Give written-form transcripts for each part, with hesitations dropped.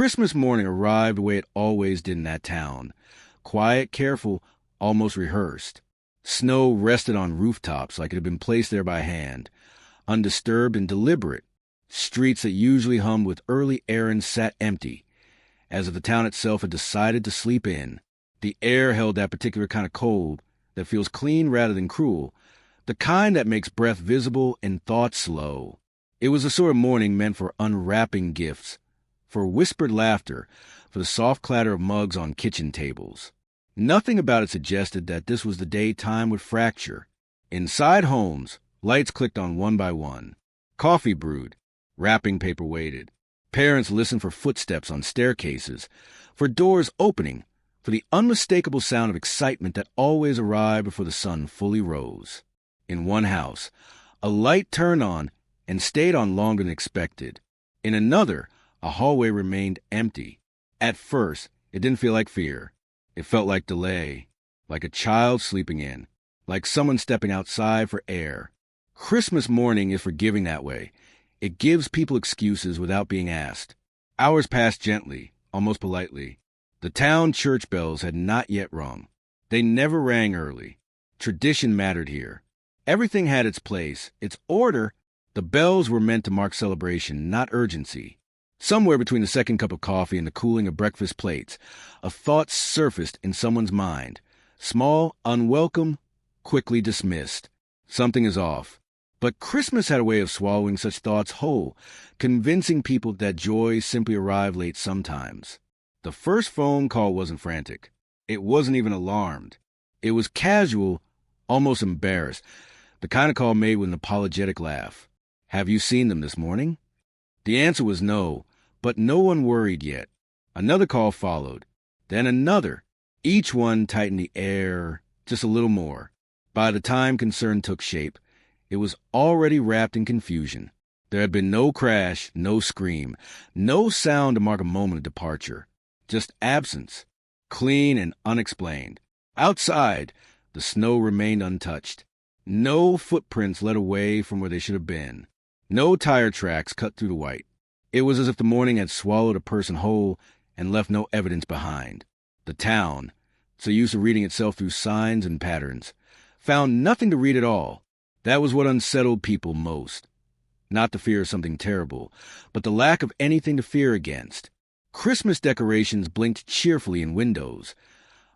Christmas morning arrived the way it always did in that town. Quiet, careful, almost rehearsed. Snow rested on rooftops like it had been placed there by hand. Undisturbed and deliberate. Streets that usually hummed with early errands sat empty, as if the town itself had decided to sleep in. The air held that particular kind of cold that feels clean rather than cruel, the kind that makes breath visible and thought slow. It was the sort of morning meant for unwrapping gifts, for whispered laughter, for the soft clatter of mugs on kitchen tables. Nothing about it suggested that this was the day time would fracture. Inside homes, lights clicked on one by one. Coffee brewed. Wrapping paper waited. Parents listened for footsteps on staircases, for doors opening, for the unmistakable sound of excitement that always arrived before the sun fully rose. In one house, a light turned on and stayed on longer than expected. In another, a hallway remained empty. At first, it didn't feel like fear. It felt like delay, like a child sleeping in, like someone stepping outside for air. Christmas morning is forgiving that way. It gives people excuses without being asked. Hours passed gently, almost politely. The town church bells had not yet rung. They never rang early. Tradition mattered here. Everything had its place, its order. The bells were meant to mark celebration, not urgency. Somewhere between the second cup of coffee and the cooling of breakfast plates, a thought surfaced in someone's mind. Small, unwelcome, quickly dismissed. Something is off. But Christmas had a way of swallowing such thoughts whole, convincing people that joy simply arrived late sometimes. The first phone call wasn't frantic. It wasn't even alarmed. It was casual, almost embarrassed, the kind of call made with an apologetic laugh. "Have you seen them this morning?" The answer was no, but no one worried yet. Another call followed, then another. Each one tightened the air just a little more. By the time concern took shape, it was already wrapped in confusion. There had been no crash, no scream, no sound to mark a moment of departure. Just absence, clean and unexplained. Outside, the snow remained untouched. No footprints led away from where they should have been. No tire tracks cut through the white. It was as if the morning had swallowed a person whole and left no evidence behind. The town, so used to reading itself through signs and patterns, found nothing to read at all. That was what unsettled people most. Not the fear of something terrible, but the lack of anything to fear against. Christmas decorations blinked cheerfully in windows,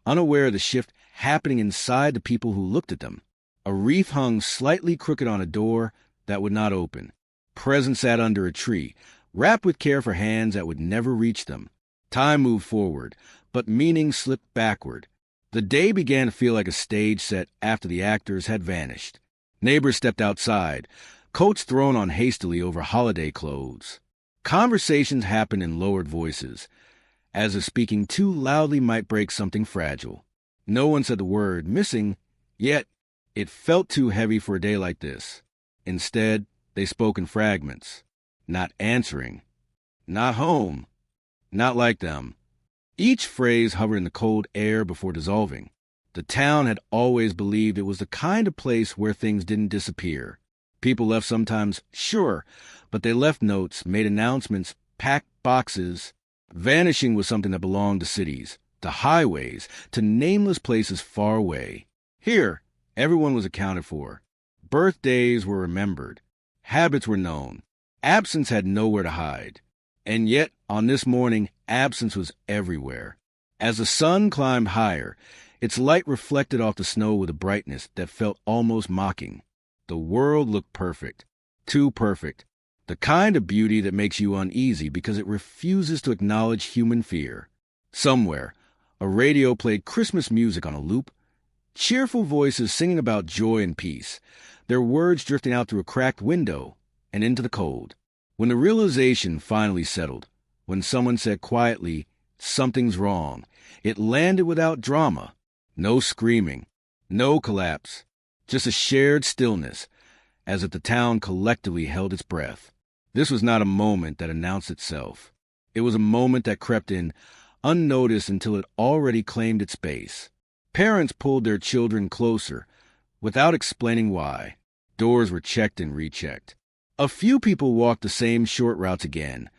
unaware of the shift happening inside the people who looked at them. A wreath hung slightly crooked on a door that would not open. Presents sat under a tree, wrapped with care for hands that would never reach them. Time moved forward, but meaning slipped backward. The day began to feel like a stage set after the actors had vanished. Neighbors stepped outside, coats thrown on hastily over holiday clothes. Conversations happened in lowered voices, as if speaking too loudly might break something fragile. No one said the word missing, yet it felt too heavy for a day like this. Instead, they spoke in fragments. Not answering. Not home. Not like them. Each phrase hovered in the cold air before dissolving. The town had always believed it was the kind of place where things didn't disappear. People left sometimes, sure, but they left notes, made announcements, packed boxes. Vanishing was something that belonged to cities, to highways, to nameless places far away. Here, everyone was accounted for. Birthdays were remembered. Habits were known. Absence had nowhere to hide. And yet, on this morning, absence was everywhere. As the sun climbed higher, its light reflected off the snow with a brightness that felt almost mocking. The world looked perfect. Too perfect. The kind of beauty that makes you uneasy because it refuses to acknowledge human fear. Somewhere, a radio played Christmas music on a loop. Cheerful voices singing about joy and peace, their words drifting out through a cracked window and into the cold. When the realization finally settled, when someone said quietly, "Something's wrong," it landed without drama. No screaming, no collapse, just a shared stillness, as if the town collectively held its breath. This was not a moment that announced itself. It was a moment that crept in, unnoticed until it already claimed its space. Parents pulled their children closer, without explaining why. Doors were checked and rechecked. A few people walked the same short routes again,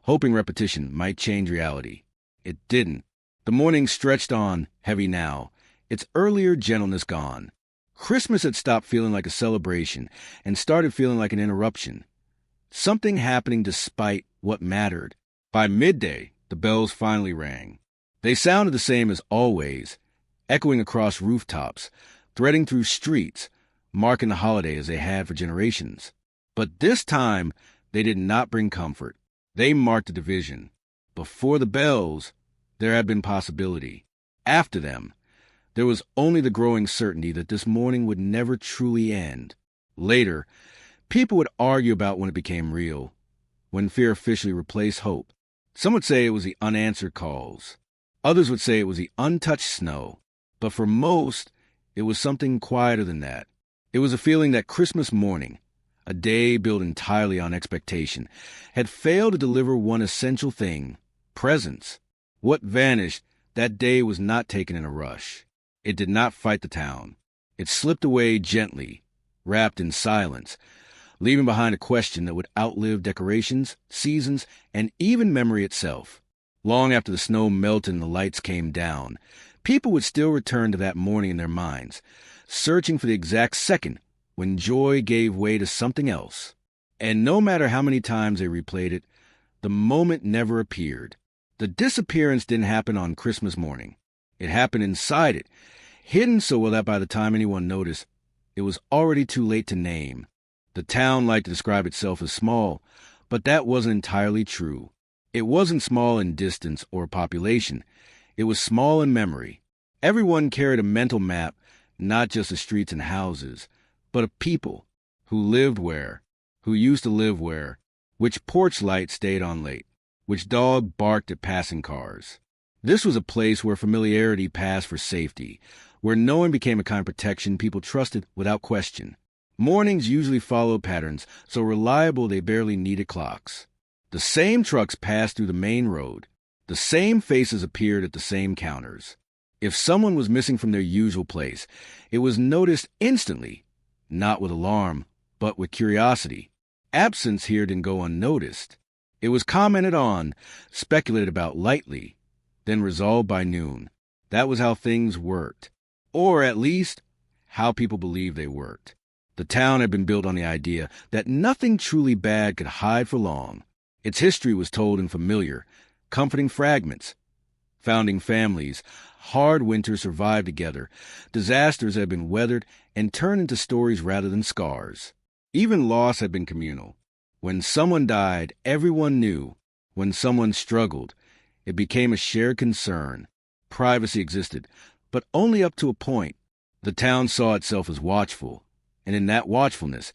hoping repetition might change reality. It didn't. The morning stretched on, heavy now, its earlier gentleness gone. Christmas had stopped feeling like a celebration and started feeling like an interruption. Something happening despite what mattered. By midday, the bells finally rang. They sounded the same as always, echoing across rooftops, threading through streets, marking the holiday as they had for generations. But this time, they did not bring comfort. They marked a division. Before the bells, there had been possibility. After them, there was only the growing certainty that this morning would never truly end. Later, people would argue about when it became real, when fear officially replaced hope. Some would say it was the unanswered calls. Others would say it was the untouched snow. But for most, it was something quieter than that. It was a feeling that Christmas morning, a day built entirely on expectation, had failed to deliver one essential thing: presence. What vanished that day was not taken in a rush. It did not fight the town. It slipped away gently, wrapped in silence, leaving behind a question that would outlive decorations, seasons, and even memory itself. Long after the snow melted and the lights came down, people would still return to that morning in their minds, searching for the exact second when joy gave way to something else. And no matter how many times they replayed it, the moment never appeared. The disappearance didn't happen on Christmas morning. It happened inside it, hidden so well that by the time anyone noticed, it was already too late to name. The town liked to describe itself as small, but that wasn't entirely true. It wasn't small in distance or population. It was small in memory. Everyone carried a mental map, not just of streets and houses, but of people, who lived where, who used to live where, which porch light stayed on late, which dog barked at passing cars. This was a place where familiarity passed for safety, where knowing became a kind of protection people trusted without question. Mornings usually followed patterns, so reliable they barely needed clocks. The same trucks passed through the main road. The same faces appeared at the same counters. If someone was missing from their usual place, it was noticed instantly, not with alarm, but with curiosity. Absence here didn't go unnoticed. It was commented on, speculated about lightly, then resolved by noon. That was how things worked, or at least, how people believed they worked. The town had been built on the idea that nothing truly bad could hide for long. Its history was told in familiar, comforting fragments. Founding families, hard winters survived together, disasters had been weathered and turned into stories rather than scars. Even loss had been communal. When someone died, everyone knew. When someone struggled, it became a shared concern. Privacy existed, but only up to a point. The town saw itself as watchful, and in that watchfulness,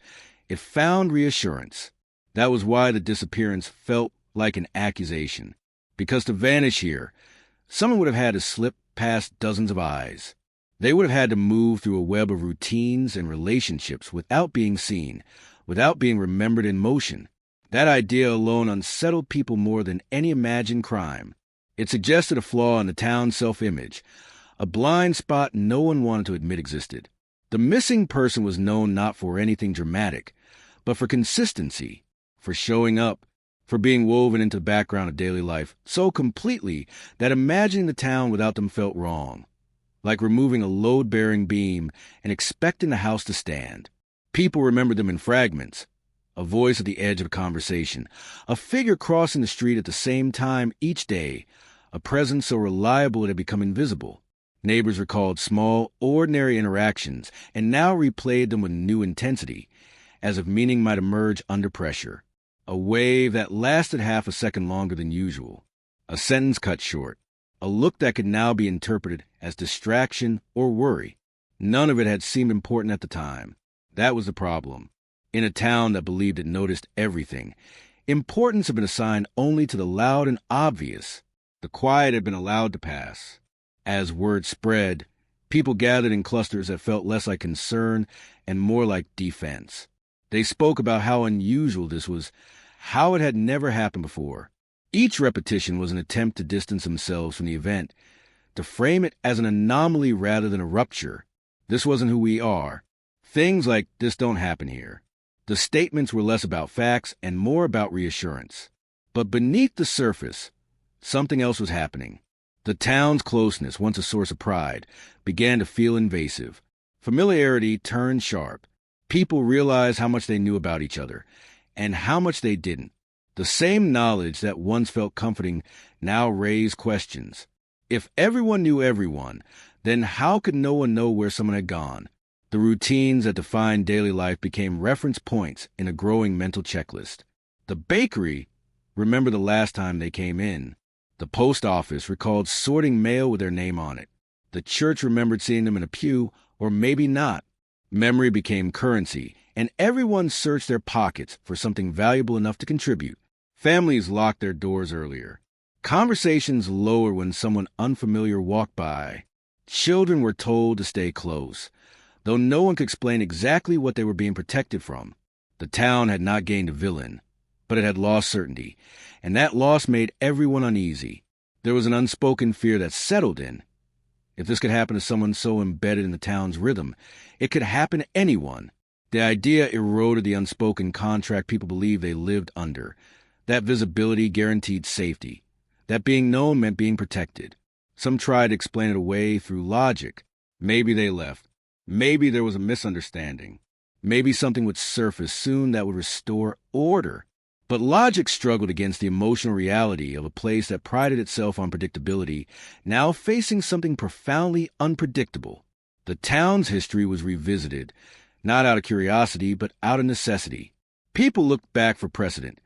it found reassurance. That was why the disappearance felt like an accusation. Because to vanish here, someone would have had to slip past dozens of eyes. They would have had to move through a web of routines and relationships without being seen, without being remembered in motion. That idea alone unsettled people more than any imagined crime. It suggested a flaw in the town's self-image, a blind spot no one wanted to admit existed. The missing person was known not for anything dramatic, but for consistency, for showing up, for being woven into the background of daily life so completely that imagining the town without them felt wrong, like removing a load-bearing beam and expecting the house to stand. People remembered them in fragments, a voice at the edge of a conversation, a figure crossing the street at the same time each day, a presence so reliable it had become invisible. Neighbors recalled small, ordinary interactions and now replayed them with new intensity, as if meaning might emerge under pressure. A wave that lasted half a second longer than usual. A sentence cut short. A look that could now be interpreted as distraction or worry. None of it had seemed important at the time. That was the problem. In a town that believed it noticed everything, importance had been assigned only to the loud and obvious. The quiet had been allowed to pass. As word spread, people gathered in clusters that felt less like concern and more like defense. They spoke about how unusual this was, how it had never happened before. Each repetition was an attempt to distance themselves from the event, to frame it as an anomaly rather than a rupture. This wasn't who we are. Things like this don't happen here. The statements were less about facts and more about reassurance. But beneath the surface, something else was happening. The town's closeness, once a source of pride, began to feel invasive. Familiarity turned sharp. People realized how much they knew about each other, and how much they didn't. The same knowledge that once felt comforting now raised questions. If everyone knew everyone, then how could no one know where someone had gone? The routines that defined daily life became reference points in a growing mental checklist. The bakery remembered the last time they came in. The post office recalled sorting mail with their name on it. The church remembered seeing them in a pew, or maybe not. Memory became currency, and everyone searched their pockets for something valuable enough to contribute. Families locked their doors earlier. Conversations lowered when someone unfamiliar walked by. Children were told to stay close, though no one could explain exactly what they were being protected from. The town had not gained a villain, but it had lost certainty, and that loss made everyone uneasy. There was an unspoken fear that settled in. If this could happen to someone so embedded in the town's rhythm, it could happen to anyone. The idea eroded the unspoken contract people believed they lived under. That visibility guaranteed safety. That being known meant being protected. Some tried to explain it away through logic. Maybe they left. Maybe there was a misunderstanding. Maybe something would surface soon that would restore order. But logic struggled against the emotional reality of a place that prided itself on predictability, now facing something profoundly unpredictable. The town's history was revisited, not out of curiosity, but out of necessity. People looked back for precedent,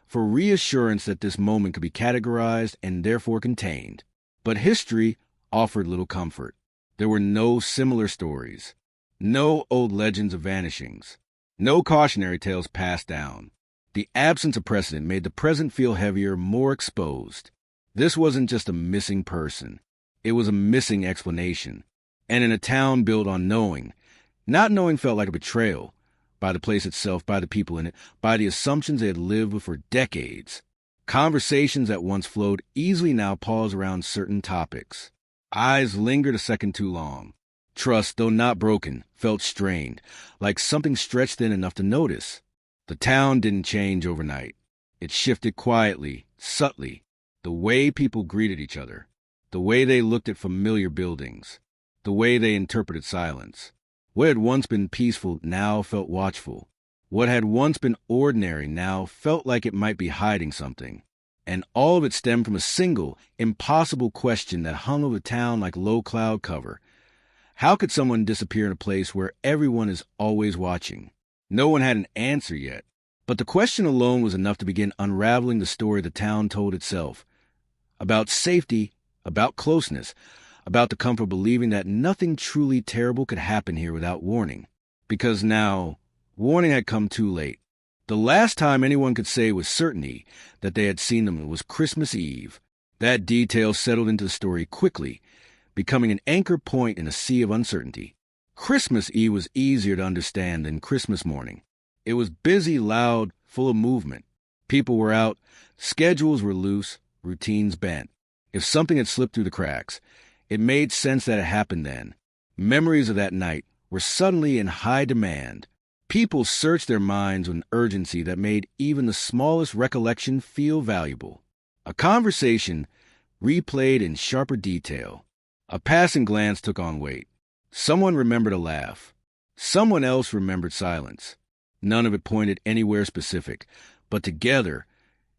for reassurance that this moment could be categorized and therefore contained. But history offered little comfort. There were no similar stories, no old legends of vanishings, no cautionary tales passed down. The absence of precedent made the present feel heavier, more exposed. This wasn't just a missing person. It was a missing explanation. And in a town built on knowing, not knowing felt like a betrayal, by the place itself, by the people in it, by the assumptions they had lived with for decades. Conversations that once flowed easily now paused around certain topics. Eyes lingered a second too long. Trust, though not broken, felt strained, like something stretched in enough to notice. The town didn't change overnight. It shifted quietly, subtly. The way people greeted each other, the way they looked at familiar buildings, the way they interpreted silence. What had once been peaceful now felt watchful. What had once been ordinary now felt like it might be hiding something. And all of it stemmed from a single, impossible question that hung over the town like low cloud cover. How could someone disappear in a place where everyone is always watching? No one had an answer yet, but the question alone was enough to begin unraveling the story the town told itself. About safety, about closeness, about the comfort of believing that nothing truly terrible could happen here without warning. Because now, warning had come too late. The last time anyone could say with certainty that they had seen them was Christmas Eve. That detail settled into the story quickly, becoming an anchor point in a sea of uncertainty. Christmas Eve was easier to understand than Christmas morning. It was busy, loud, full of movement. People were out, schedules were loose, routines bent. If something had slipped through the cracks, it made sense that it happened then. Memories of that night were suddenly in high demand. People searched their minds with an urgency that made even the smallest recollection feel valuable. A conversation replayed in sharper detail. A passing glance took on weight. Someone remembered a laugh. Someone else remembered silence. None of it pointed anywhere specific, but together,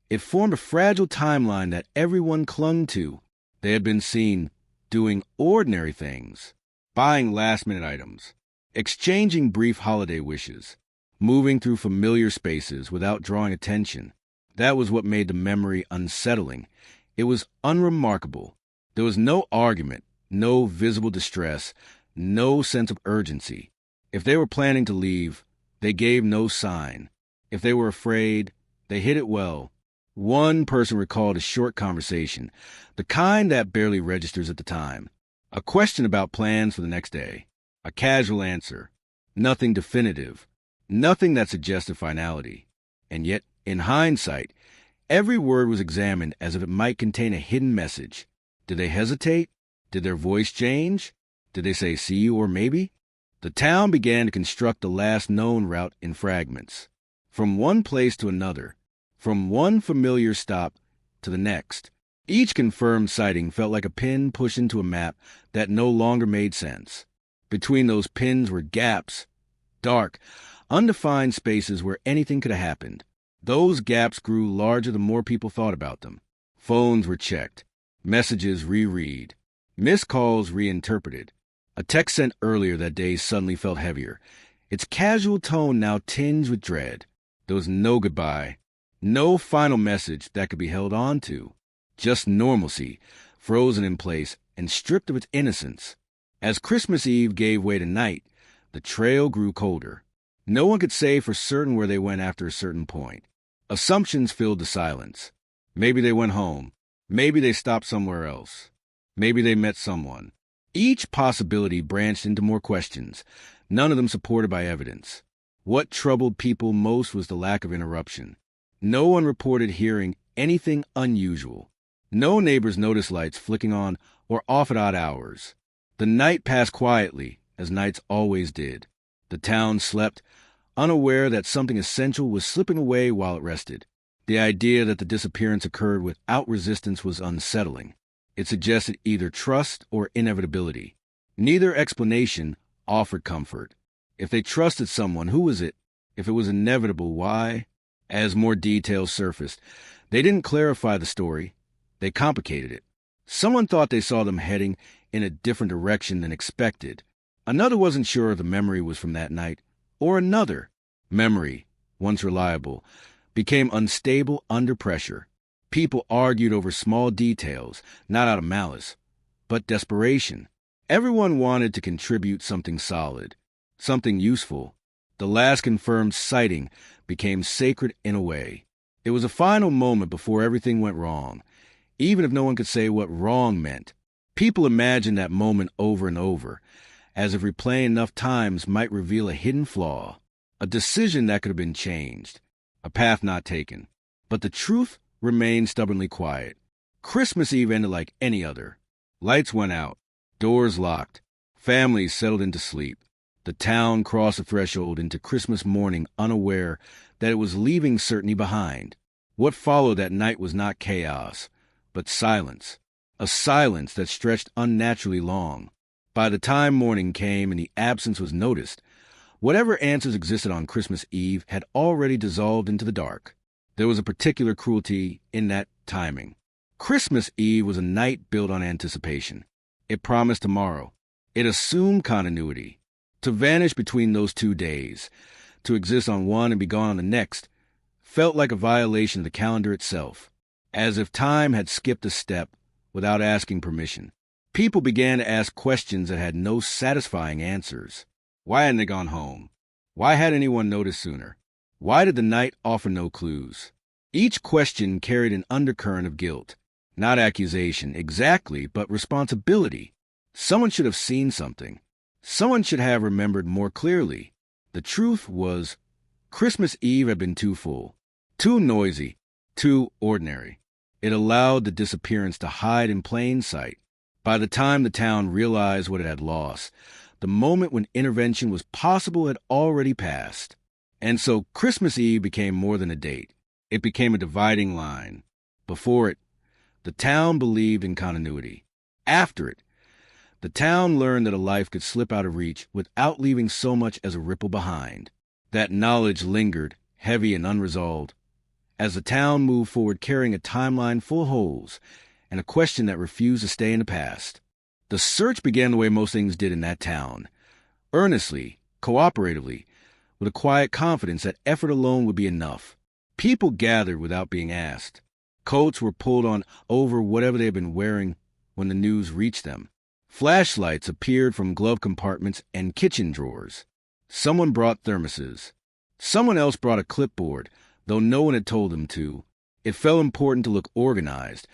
it formed a fragile timeline that everyone clung to. They had been seen doing ordinary things, buying last-minute items, exchanging brief holiday wishes, moving through familiar spaces without drawing attention. That was what made the memory unsettling. It was unremarkable. There was no argument, no visible distress, no sense of urgency. If they were planning to leave, they gave no sign. If they were afraid, they hid it well. One person recalled a short conversation, the kind that barely registers at the time. A question about plans for the next day. A casual answer. Nothing definitive. Nothing that suggested finality. And yet, in hindsight, every word was examined as if it might contain a hidden message. Did they hesitate? Did their voice change? Did they say see you or maybe? The town began to construct the last known route in fragments. From one place to another. from one familiar stop to the next. Each confirmed sighting felt like a pin pushed into a map that no longer made sense. Between those pins were gaps, dark, undefined spaces where anything could have happened. Those gaps grew larger the more people thought about them. Phones were checked, messages reread, missed calls reinterpreted. A text sent earlier that day suddenly felt heavier, its casual tone now tinged with dread. There was no goodbye, no final message that could be held on to. Just normalcy, frozen in place and stripped of its innocence. As Christmas Eve gave way to night, the trail grew colder. No one could say for certain where they went after a certain point. Assumptions filled the silence. Maybe they went home. Maybe they stopped somewhere else. Maybe they met someone. Each possibility branched into more questions, none of them supported by evidence. What troubled people most was the lack of interruption. No one reported hearing anything unusual. No neighbors noticed lights flicking on or off at odd hours. The night passed quietly, as nights always did. The town slept, unaware that something essential was slipping away while it rested. The idea that the disappearance occurred without resistance was unsettling. It suggested either trust or inevitability. Neither explanation offered comfort. If they trusted someone, who was it? If it was inevitable, why? As more details surfaced, they didn't clarify the story. They complicated it. Someone thought they saw them heading in a different direction than expected. Another wasn't sure if the memory was from that night, or another. Memory, once reliable, became unstable under pressure. People argued over small details, not out of malice, but desperation. Everyone wanted to contribute something solid, something useful. The last confirmed sighting became sacred in a way. It was a final moment before everything went wrong, even if no one could say what wrong meant. People imagined that moment over and over, as if replaying enough times might reveal a hidden flaw, a decision that could have been changed, a path not taken. But the truth remained stubbornly quiet. Christmas Eve ended like any other. Lights went out, doors locked, families settled into sleep. The town crossed the threshold into Christmas morning unaware that it was leaving certainty behind. What followed that night was not chaos, but silence, a silence that stretched unnaturally long. By the time morning came and the absence was noticed, whatever answers existed on Christmas Eve had already dissolved into the dark. There was a particular cruelty in that timing. Christmas Eve was a night built on anticipation. It promised tomorrow. It assumed continuity. To vanish between those 2 days, to exist on one and be gone on the next, felt like a violation of the calendar itself, as if time had skipped a step without asking permission. People began to ask questions that had no satisfying answers. Why hadn't they gone home? Why had anyone noticed sooner? Why did the night offer no clues? Each question carried an undercurrent of guilt, not accusation exactly, but responsibility. Someone should have seen something. Someone should have remembered more clearly. The truth was, Christmas Eve had been too full, too noisy, too ordinary. It allowed the disappearance to hide in plain sight. By the time the town realized what it had lost, the moment when intervention was possible had already passed. And so Christmas Eve became more than a date. It became a dividing line. Before it, the town believed in continuity. After it, the town learned that a life could slip out of reach without leaving so much as a ripple behind. That knowledge lingered, heavy and unresolved, as the town moved forward carrying a timeline full of holes and a question that refused to stay in the past. The search began the way most things did in that town, earnestly, cooperatively, with a quiet confidence that effort alone would be enough. People gathered without being asked. Coats were pulled on over whatever they had been wearing when the news reached them. Flashlights appeared from glove compartments and kitchen drawers. Someone brought thermoses. Someone else brought a clipboard, though no one had told them to. It felt important to look organized,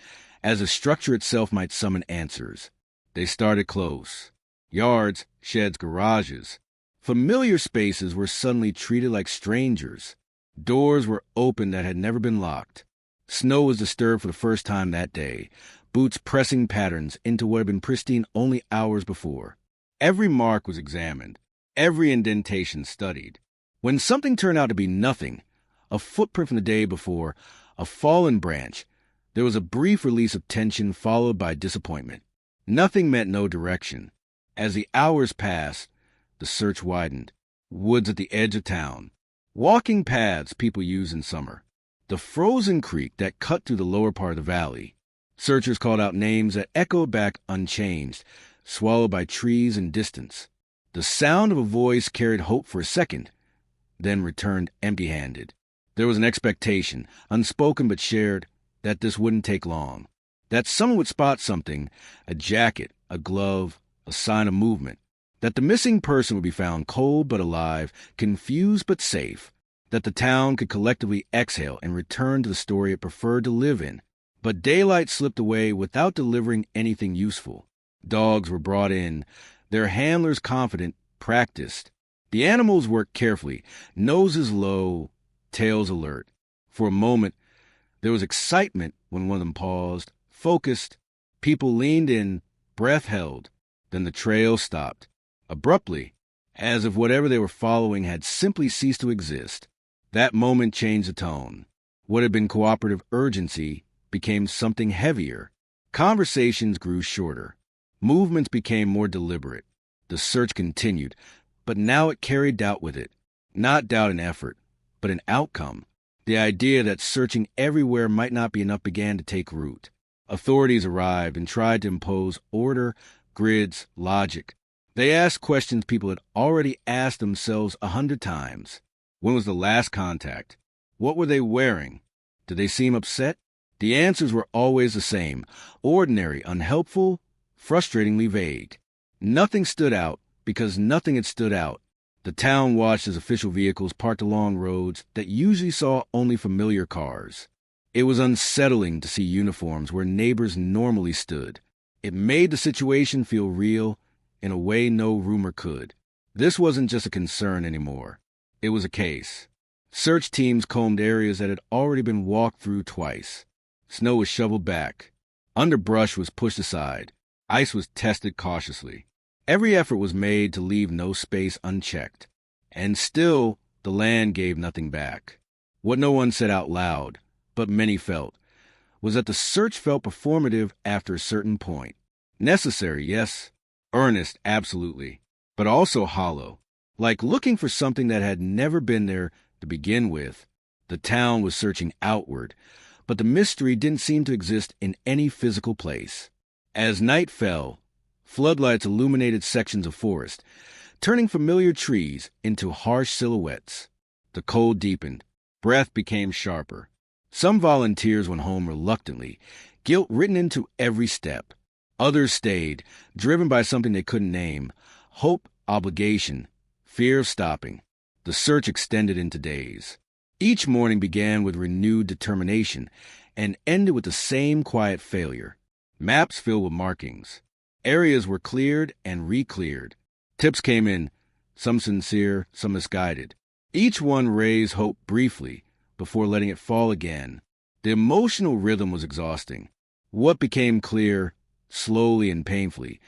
as the structure itself might summon answers. They started close. Yards, sheds, garages. Familiar spaces were suddenly treated like strangers. Doors were open that had never been locked. Snow was disturbed for the first time that day, boots pressing patterns into what had been pristine only hours before. Every mark was examined, every indentation studied. When something turned out to be nothing, a footprint from the day before, a fallen branch. There was a brief release of tension followed by disappointment. Nothing meant no direction. As the hours passed, the search widened. Woods at the edge of town. Walking paths people use in summer. The frozen creek that cut through the lower part of the valley. Searchers called out names that echoed back unchanged, swallowed by trees and distance. The sound of a voice carried hope for a second, then returned empty-handed. There was an expectation, unspoken but shared, that this wouldn't take long. That someone would spot something, a jacket, a glove, a sign of movement. That the missing person would be found cold but alive, confused but safe. That the town could collectively exhale and return to the story it preferred to live in. But daylight slipped away without delivering anything useful. Dogs were brought in, their handlers confident, practiced. The animals worked carefully, noses low, tails alert. For a moment, there was excitement when one of them paused, focused. People leaned in, breath held. Then the trail stopped, abruptly, as if whatever they were following had simply ceased to exist. That moment changed the tone. What had been cooperative urgency became something heavier. Conversations grew shorter. Movements became more deliberate. The search continued, but now it carried doubt with it. Not doubt in effort, but in outcome. The idea that searching everywhere might not be enough began to take root. Authorities arrived and tried to impose order, grids, logic. They asked questions people had already asked themselves 100 times. When was the last contact? What were they wearing? Did they seem upset? The answers were always the same: ordinary, unhelpful, frustratingly vague. Nothing stood out because nothing had stood out. The town watched as official vehicles parked along roads that usually saw only familiar cars. It was unsettling to see uniforms where neighbors normally stood. It made the situation feel real in a way no rumor could. This wasn't just a concern anymore. It was a case. Search teams combed areas that had already been walked through twice. Snow was shoveled back. Underbrush was pushed aside. Ice was tested cautiously. Every effort was made to leave no space unchecked. And still, the land gave nothing back. What no one said out loud, but many felt, was that the search felt performative after a certain point. Necessary, yes. Earnest, absolutely. But also hollow. Like looking for something that had never been there to begin with. The town was searching outward, but the mystery didn't seem to exist in any physical place. As night fell, floodlights illuminated sections of forest, turning familiar trees into harsh silhouettes. The cold deepened. Breath became sharper. Some volunteers went home reluctantly, guilt written into every step. Others stayed, driven by something they couldn't name: hope, obligation, fear of stopping. The search extended into days. Each morning began with renewed determination and ended with the same quiet failure. Maps filled with markings. Areas were cleared and re-cleared. Tips came in, some sincere, some misguided. Each one raised hope briefly before letting it fall again. The emotional rhythm was exhausting. What became clear, slowly and painfully,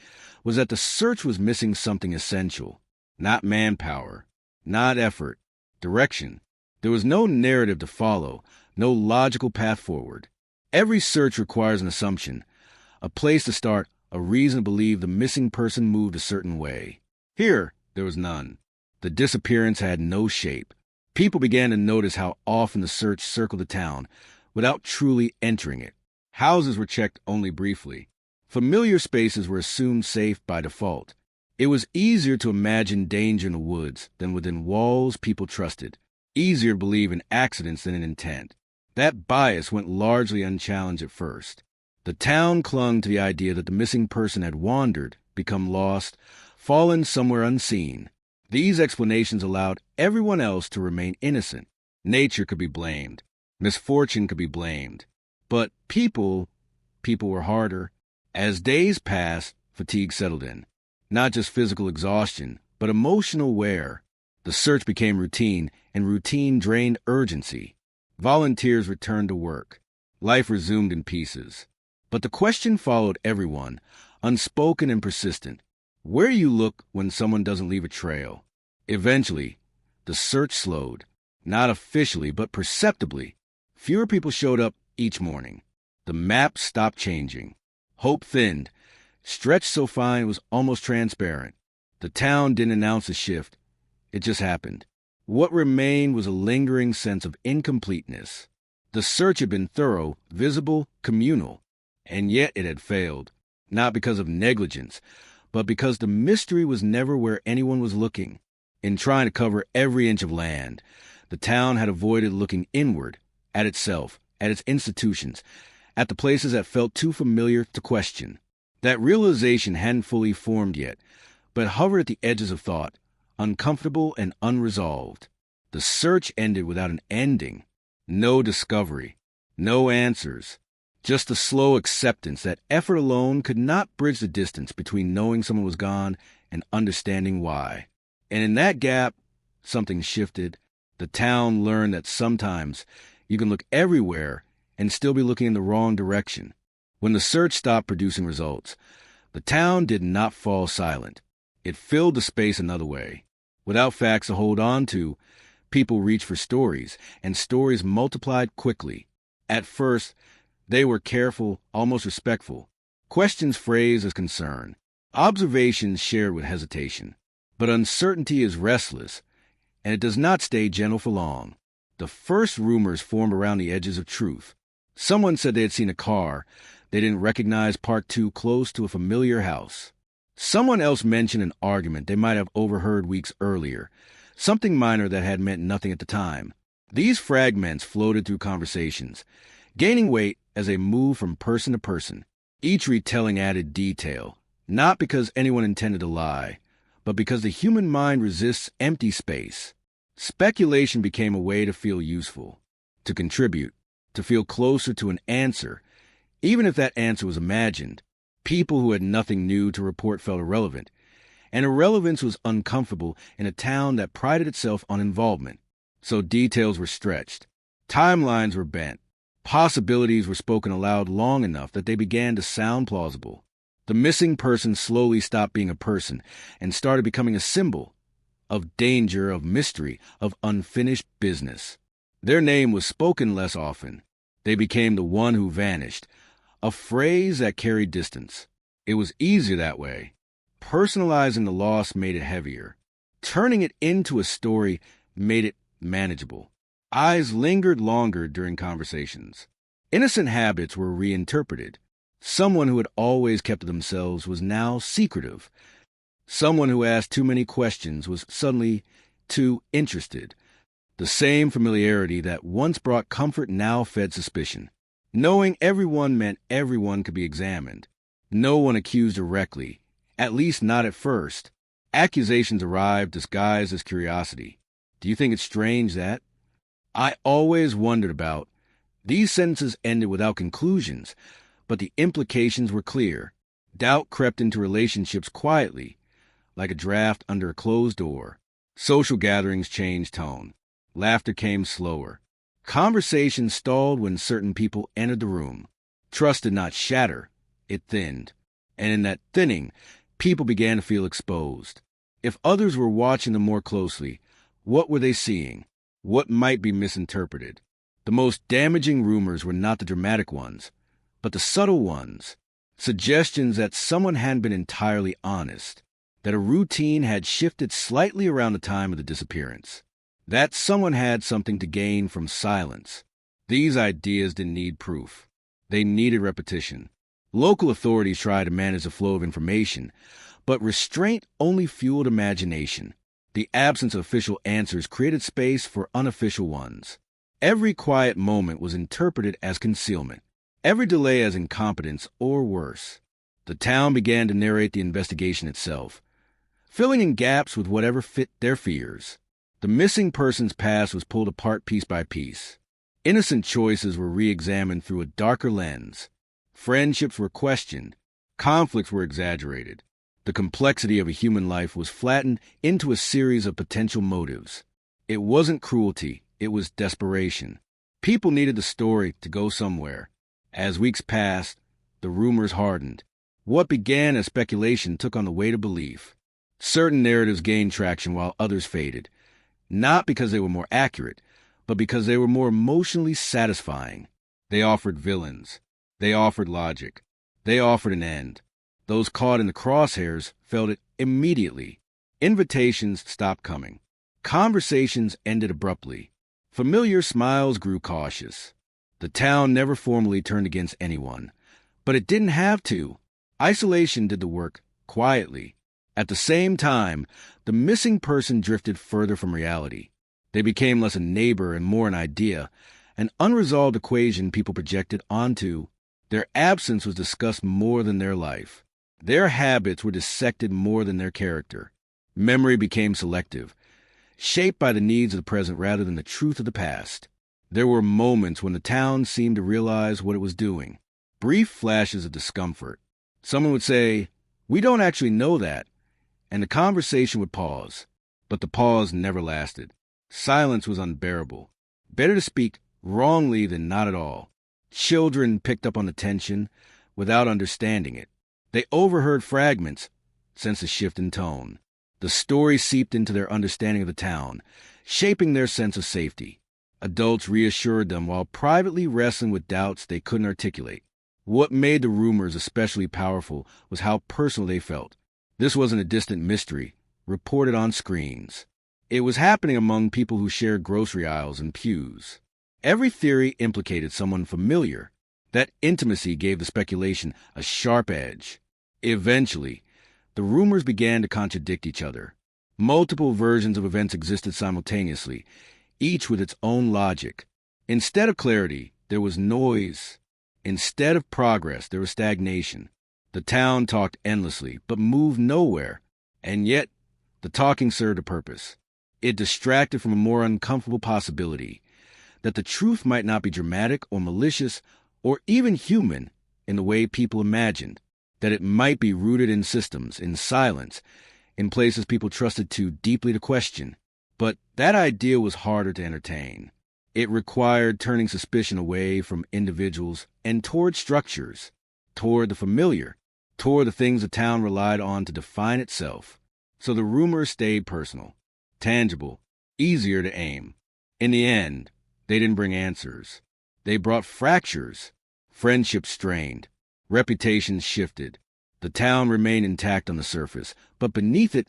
was that the search was missing something essential. Not manpower, not effort, direction. There was no narrative to follow, no logical path forward. Every search requires an assumption, a place to start, a reason to believe the missing person moved a certain way. Here, there was none. The disappearance had no shape. People began to notice how often the search circled the town without truly entering it. Houses were checked only briefly. Familiar spaces were assumed safe by default. It was easier to imagine danger in the woods than within walls people trusted. Easier to believe in accidents than in intent. That bias went largely unchallenged at first. The town clung to the idea that the missing person had wandered, become lost, fallen somewhere unseen. These explanations allowed everyone else to remain innocent. Nature could be blamed. Misfortune could be blamed. But people were harder. As days passed, fatigue settled in. Not just physical exhaustion, but emotional wear. The search became routine, and routine drained urgency. Volunteers returned to work. Life resumed in pieces. But the question followed everyone, unspoken and persistent. Where you look when someone doesn't leave a trail. Eventually, the search slowed. Not officially, but perceptibly. Fewer people showed up each morning. The map stopped changing. Hope thinned, stretched so fine it was almost transparent. The town didn't announce a shift. It just happened. What remained was a lingering sense of incompleteness. The search had been thorough, visible, communal, and yet it had failed. Not because of negligence, but because the mystery was never where anyone was looking. In trying to cover every inch of land, the town had avoided looking inward, at itself, at its institutions, at the places that felt too familiar to question. That realization hadn't fully formed yet, but hovered at the edges of thought, uncomfortable and unresolved. The search ended without an ending. No discovery, no answers, just the slow acceptance that effort alone could not bridge the distance between knowing someone was gone and understanding why. And in that gap, something shifted. The town learned that sometimes you can look everywhere and still be looking in the wrong direction. When the search stopped producing results, the town did not fall silent. It filled the space another way. Without facts to hold on to, people reached for stories, and stories multiplied quickly. At first, they were careful, almost respectful. Questions phrased as concern. Observations shared with hesitation. But uncertainty is restless, and it does not stay gentle for long. The first rumors formed around the edges of truth. Someone said they had seen a car they didn't recognize parked too close to a familiar house. Someone else mentioned an argument they might have overheard weeks earlier, something minor that had meant nothing at the time. These fragments floated through conversations, gaining weight as they moved from person to person. Each retelling added detail, not because anyone intended to lie, but because the human mind resists empty space. Speculation became a way to feel useful, to contribute, to feel closer to an answer, even if that answer was imagined. People who had nothing new to report felt irrelevant, and irrelevance was uncomfortable in a town that prided itself on involvement. So details were stretched, timelines were bent, possibilities were spoken aloud long enough that they began to sound plausible. The missing person slowly stopped being a person and started becoming a symbol of danger, of mystery, of unfinished business. Their name was spoken less often. They became the one who vanished, a phrase that carried distance. It was easier that way. Personalizing the loss made it heavier. Turning it into a story made it manageable. Eyes lingered longer during conversations. Innocent habits were reinterpreted. Someone who had always kept to themselves was now secretive. Someone who asked too many questions was suddenly too interested. The same familiarity that once brought comfort now fed suspicion. Knowing everyone meant everyone could be examined. No one accused directly, at least not at first. Accusations arrived disguised as curiosity. Do you think it's strange that? I always wondered about. These sentences ended without conclusions, but the implications were clear. Doubt crept into relationships quietly, like a draft under a closed door. Social gatherings changed tone. Laughter came slower. Conversation stalled when certain people entered the room. Trust did not shatter, it thinned. And in that thinning, people began to feel exposed. If others were watching them more closely, what were they seeing? What might be misinterpreted? The most damaging rumors were not the dramatic ones, but the subtle ones. Suggestions that someone hadn't been entirely honest, that a routine had shifted slightly around the time of the disappearance, that someone had something to gain from silence. These ideas didn't need proof. They needed repetition. Local authorities tried to manage the flow of information, but restraint only fueled imagination. The absence of official answers created space for unofficial ones. Every quiet moment was interpreted as concealment, every delay as incompetence or worse. The town began to narrate the investigation itself, filling in gaps with whatever fit their fears. The missing person's past was pulled apart piece by piece. Innocent choices were re-examined through a darker lens. Friendships were questioned. Conflicts were exaggerated. The complexity of a human life was flattened into a series of potential motives. It wasn't cruelty, it was desperation. People needed the story to go somewhere. As weeks passed, the rumors hardened. What began as speculation took on the weight of belief. Certain narratives gained traction while others faded, not because they were more accurate, but because they were more emotionally satisfying. They offered villains. They offered logic. They offered an end. Those caught in the crosshairs felt it immediately. Invitations stopped coming. Conversations ended abruptly. Familiar smiles grew cautious. The town never formally turned against anyone, but it didn't have to. Isolation did the work quietly. At the same time, the missing person drifted further from reality. They became less a neighbor and more an idea, an unresolved equation people projected onto. Their absence was discussed more than their life. Their habits were dissected more than their character. Memory became selective, shaped by the needs of the present rather than the truth of the past. There were moments when the town seemed to realize what it was doing. Brief flashes of discomfort. Someone would say, "We don't actually know that," and the conversation would pause. But the pause never lasted. Silence was unbearable. Better to speak wrongly than not at all. Children picked up on the tension without understanding it. They overheard fragments, sensed a shift in tone. The story seeped into their understanding of the town, shaping their sense of safety. Adults reassured them while privately wrestling with doubts they couldn't articulate. What made the rumors especially powerful was how personal they felt. This wasn't a distant mystery, reported on screens. It was happening among people who shared grocery aisles and pews. Every theory implicated someone familiar. That intimacy gave the speculation a sharp edge. Eventually, the rumors began to contradict each other. Multiple versions of events existed simultaneously, each with its own logic. Instead of clarity, there was noise. Instead of progress, there was stagnation. The town talked endlessly, but moved nowhere. And yet, the talking served a purpose. It distracted from a more uncomfortable possibility, that the truth might not be dramatic or malicious or even human in the way people imagined, that it might be rooted in systems, in silence, in places people trusted too deeply to question. But that idea was harder to entertain. It required turning suspicion away from individuals and toward structures, toward the familiar, toward the things the town relied on to define itself. So the rumors stayed personal, tangible, easier to aim. In the end, they didn't bring answers. They brought fractures. Friendships strained. Reputations shifted. The town remained intact on the surface, but beneath it,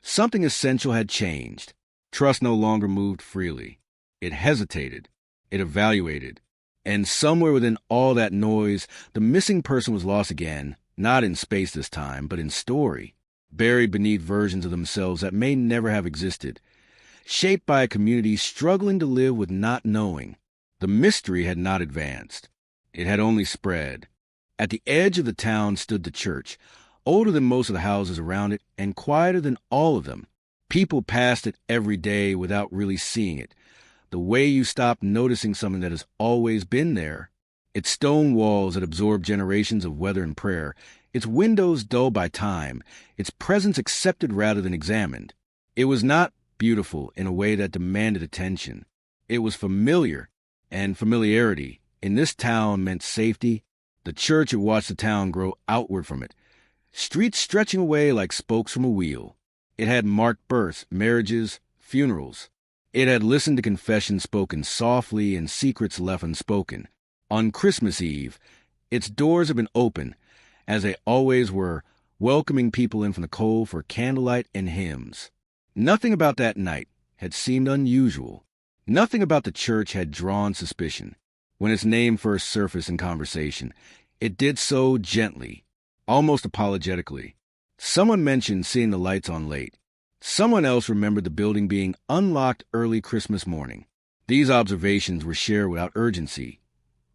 something essential had changed. Trust no longer moved freely. It hesitated. It evaluated. And somewhere within all that noise, the missing person was lost again, not in space this time, but in story, buried beneath versions of themselves that may never have existed, shaped by a community struggling to live with not knowing. The mystery had not advanced. It had only spread. At the edge of the town stood the church, older than most of the houses around it and quieter than all of them. People passed it every day without really seeing it, the way you stop noticing something that has always been there. Its stone walls that absorbed generations of weather and prayer, its windows dulled by time, its presence accepted rather than examined. It was not beautiful in a way that demanded attention. It was familiar, and familiarity in this town meant safety. The church had watched the town grow outward from it, streets stretching away like spokes from a wheel. It had marked births, marriages, funerals. It had listened to confessions spoken softly and secrets left unspoken. On Christmas Eve, its doors had been open, as they always were, welcoming people in from the cold for candlelight and hymns. Nothing about that night had seemed unusual. Nothing about the church had drawn suspicion. When its name first surfaced in conversation, it did so gently, almost apologetically. Someone mentioned seeing the lights on late. Someone else remembered the building being unlocked early Christmas morning. These observations were shared without urgency,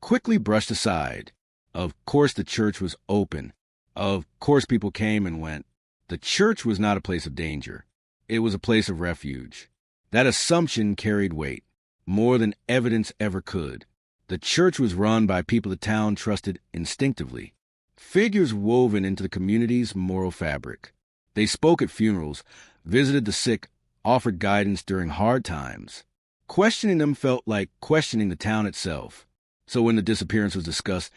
quickly brushed aside. Of course the church was open. Of course people came and went. The church was not a place of danger. It was a place of refuge. That assumption carried weight, more than evidence ever could. The church was run by people the town trusted instinctively, figures woven into the community's moral fabric. They spoke at funerals, visited the sick, offered guidance during hard times. Questioning them felt like questioning the town itself. So when the disappearance was discussed,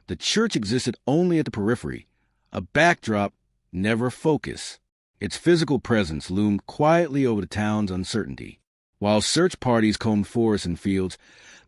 the church existed only at the periphery, a backdrop, never a focus. Its physical presence loomed quietly over the town's uncertainty. While search parties combed forests and fields,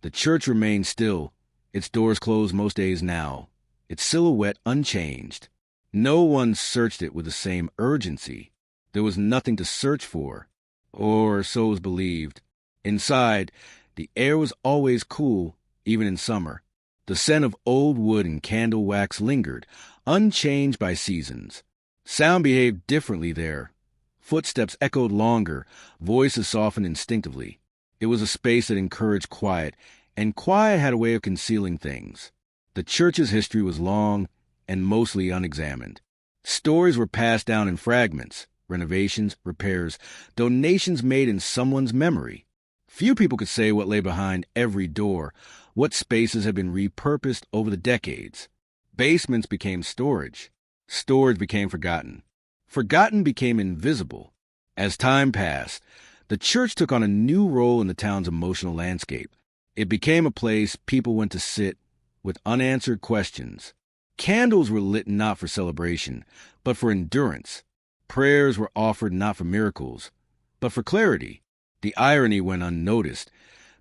the church remained still, its doors closed most days now, its silhouette unchanged. No one searched it with the same urgency. There was nothing to search for, or so it was believed. Inside, the air was always cool, even in summer. The scent of old wood and candle wax lingered, unchanged by seasons. Sound behaved differently there. Footsteps echoed longer, voices softened instinctively. It was a space that encouraged quiet, and quiet had a way of concealing things. The church's history was long and mostly unexamined. Stories were passed down in fragments, renovations, repairs, donations made in someone's memory. Few people could say what lay behind every door, what spaces had been repurposed over the decades. Basements became storage. Storage became forgotten. Forgotten became invisible. As time passed, the church took on a new role in the town's emotional landscape. It became a place people went to sit with unanswered questions. Candles were lit not for celebration, but for endurance. Prayers were offered not for miracles, but for clarity. The irony went unnoticed,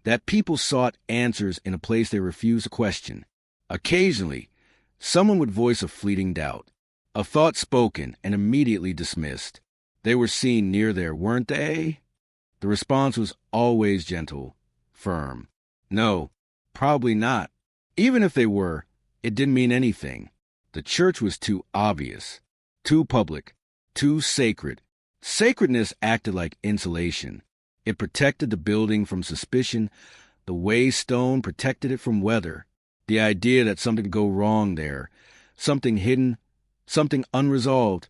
that people sought answers in a place they refused to question. Occasionally, someone would voice a fleeting doubt, a thought spoken and immediately dismissed. They were seen near there, weren't they? The response was always gentle, firm. No, probably not. Even if they were, it didn't mean anything. The church was too obvious, too public, too sacred. Sacredness acted like insulation. It protected the building from suspicion, the way stone protected it from weather. The idea that something could go wrong there, something hidden, something unresolved,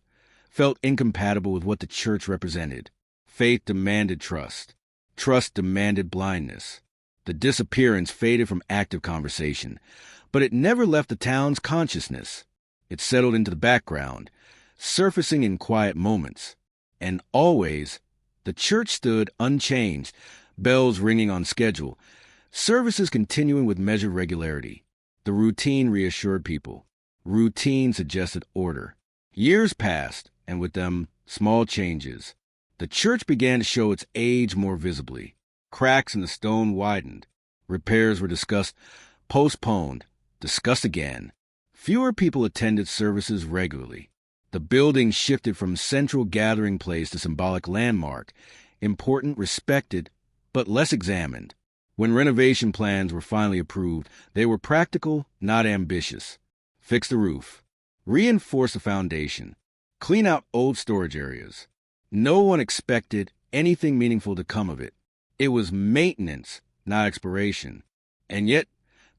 felt incompatible with what the church represented. Faith demanded trust. Trust demanded blindness. The disappearance faded from active conversation, but it never left the town's consciousness. It settled into the background, surfacing in quiet moments. And always, the church stood unchanged, bells ringing on schedule, services continuing with measured regularity. The routine reassured people. Routine suggested order. Years passed, and with them, small changes. The church began to show its age more visibly. Cracks in the stone widened. Repairs were discussed, postponed, discussed again. Fewer people attended services regularly. The building shifted from central gathering place to symbolic landmark, important, respected, but less examined. When renovation plans were finally approved, they were practical, not ambitious. Fix the roof. Reinforce the foundation. Clean out old storage areas. No one expected anything meaningful to come of it. It was maintenance, not exploration. And yet,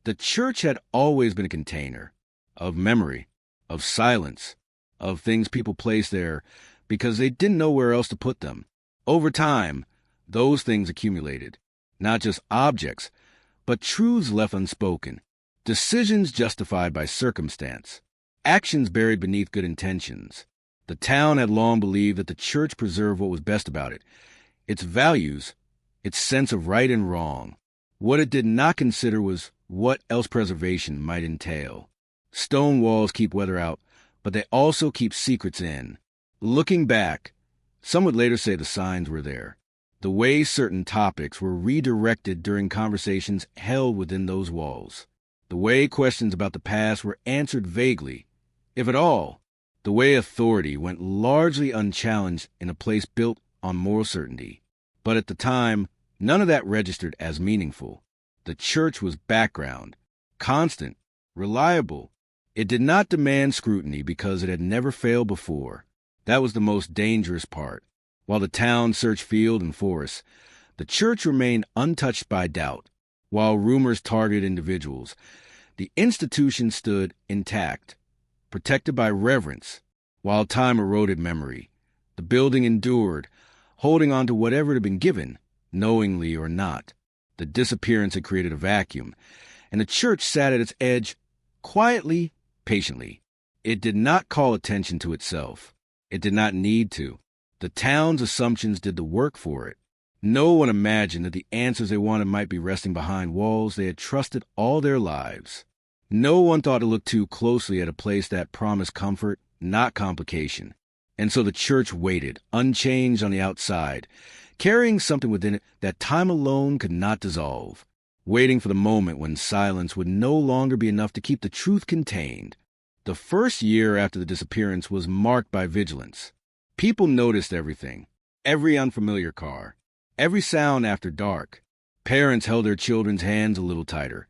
the church had always been a container of memory, of silence, of things people placed there because they didn't know where else to put them. Over time, those things accumulated. Not just objects, but truths left unspoken. Decisions justified by circumstance. Actions buried beneath good intentions. The town had long believed that the church preserved what was best about it. Its values, its sense of right and wrong. What it did not consider was what else preservation might entail. Stone walls keep weather out, but they also keep secrets in. Looking back, some would later say the signs were there. The way certain topics were redirected during conversations held within those walls. The way questions about the past were answered vaguely, if at all. The way authority went largely unchallenged in a place built on moral certainty. But at the time, none of that registered as meaningful. The church was background, constant, reliable. It did not demand scrutiny because it had never failed before. That was the most dangerous part. While the town searched field and forest, the church remained untouched by doubt. While rumors targeted individuals, the institution stood intact, protected by reverence. While time eroded memory, the building endured, holding on to whatever had been given, knowingly or not. The disappearance had created a vacuum, and the church sat at its edge, quietly, patiently. It did not call attention to itself. It did not need to. The town's assumptions did the work for it. No one imagined that the answers they wanted might be resting behind walls they had trusted all their lives. No one thought to look too closely at a place that promised comfort, not complication. And so the church waited, unchanged on the outside, carrying something within it that time alone could not dissolve, waiting for the moment when silence would no longer be enough to keep the truth contained. The first year after the disappearance was marked by vigilance. People noticed everything, every unfamiliar car, every sound after dark. Parents held their children's hands a little tighter.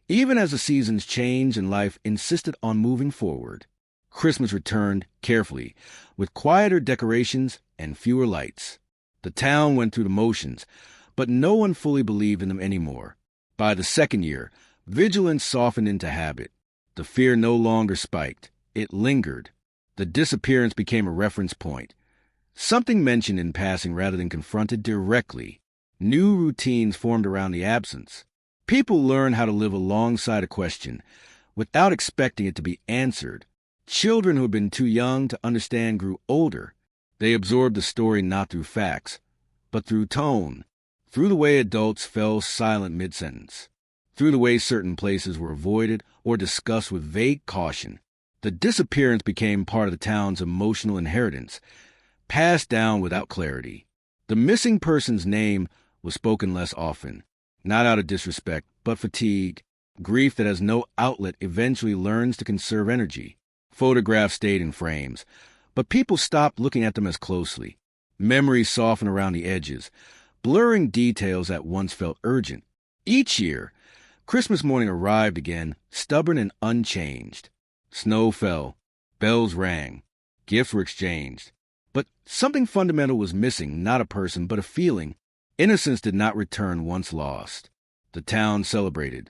Even as the seasons changed and life insisted on moving forward, Christmas returned carefully, with quieter decorations and fewer lights. The town went through the motions, but no one fully believed in them anymore. By the second year, vigilance softened into habit. The fear no longer spiked. It lingered. The disappearance became a reference point, something mentioned in passing rather than confronted directly. New routines formed around the absence. People learned how to live alongside a question, without expecting it to be answered. Children who had been too young to understand grew older. They absorbed the story not through facts, but through tone, through the way adults fell silent mid-sentence, through the way certain places were avoided or discussed with vague caution. The disappearance became part of the town's emotional inheritance, passed down without clarity. The missing person's name was spoken less often, not out of disrespect, but fatigue. Grief that has no outlet eventually learns to conserve energy. Photographs stayed in frames, but people stopped looking at them as closely. Memories softened around the edges, blurring details that once felt urgent. Each year, Christmas morning arrived again, stubborn and unchanged. Snow fell, bells rang, gifts were exchanged. But something fundamental was missing, not a person, but a feeling. Innocence did not return once lost. The town celebrated,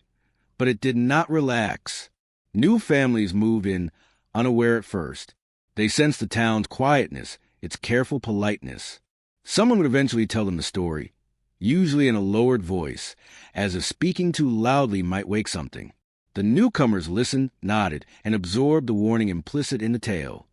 but it did not relax. New families moved in, unaware at first. They sensed the town's quietness, its careful politeness. Someone would eventually tell them the story, usually in a lowered voice, as if speaking too loudly might wake something. The newcomers listened, nodded, and absorbed the warning implicit in the tale.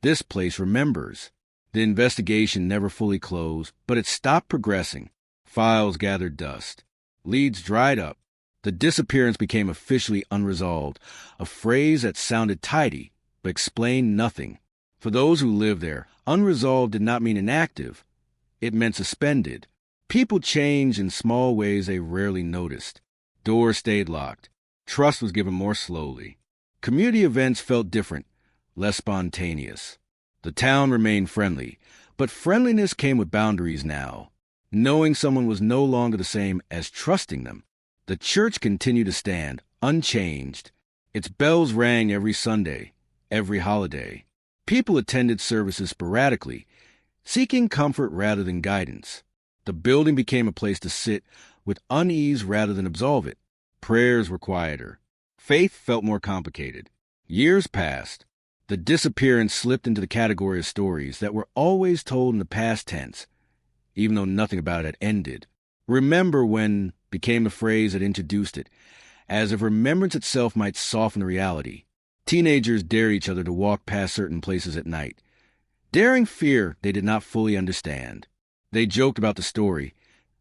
This place remembers. The investigation never fully closed, but it stopped progressing. Files gathered dust. Leads dried up. The disappearance became officially unresolved, a phrase that sounded tidy, but explained nothing. For those who lived there, unresolved did not mean inactive. It meant suspended. People changed in small ways they rarely noticed. Doors stayed locked. Trust was given more slowly. Community events felt different, less spontaneous. The town remained friendly, but friendliness came with boundaries now. Knowing someone was no longer the same as trusting them. The church continued to stand, unchanged. Its bells rang every Sunday, every holiday. People attended services sporadically, seeking comfort rather than guidance. The building became a place to sit with unease rather than absolve it. Prayers were quieter. Faith felt more complicated. Years passed. The disappearance slipped into the category of stories that were always told in the past tense, even though nothing about it had ended. Remember when became the phrase that introduced it, as if remembrance itself might soften the reality. Teenagers dared each other to walk past certain places at night, daring fear they did not fully understand. They joked about the story,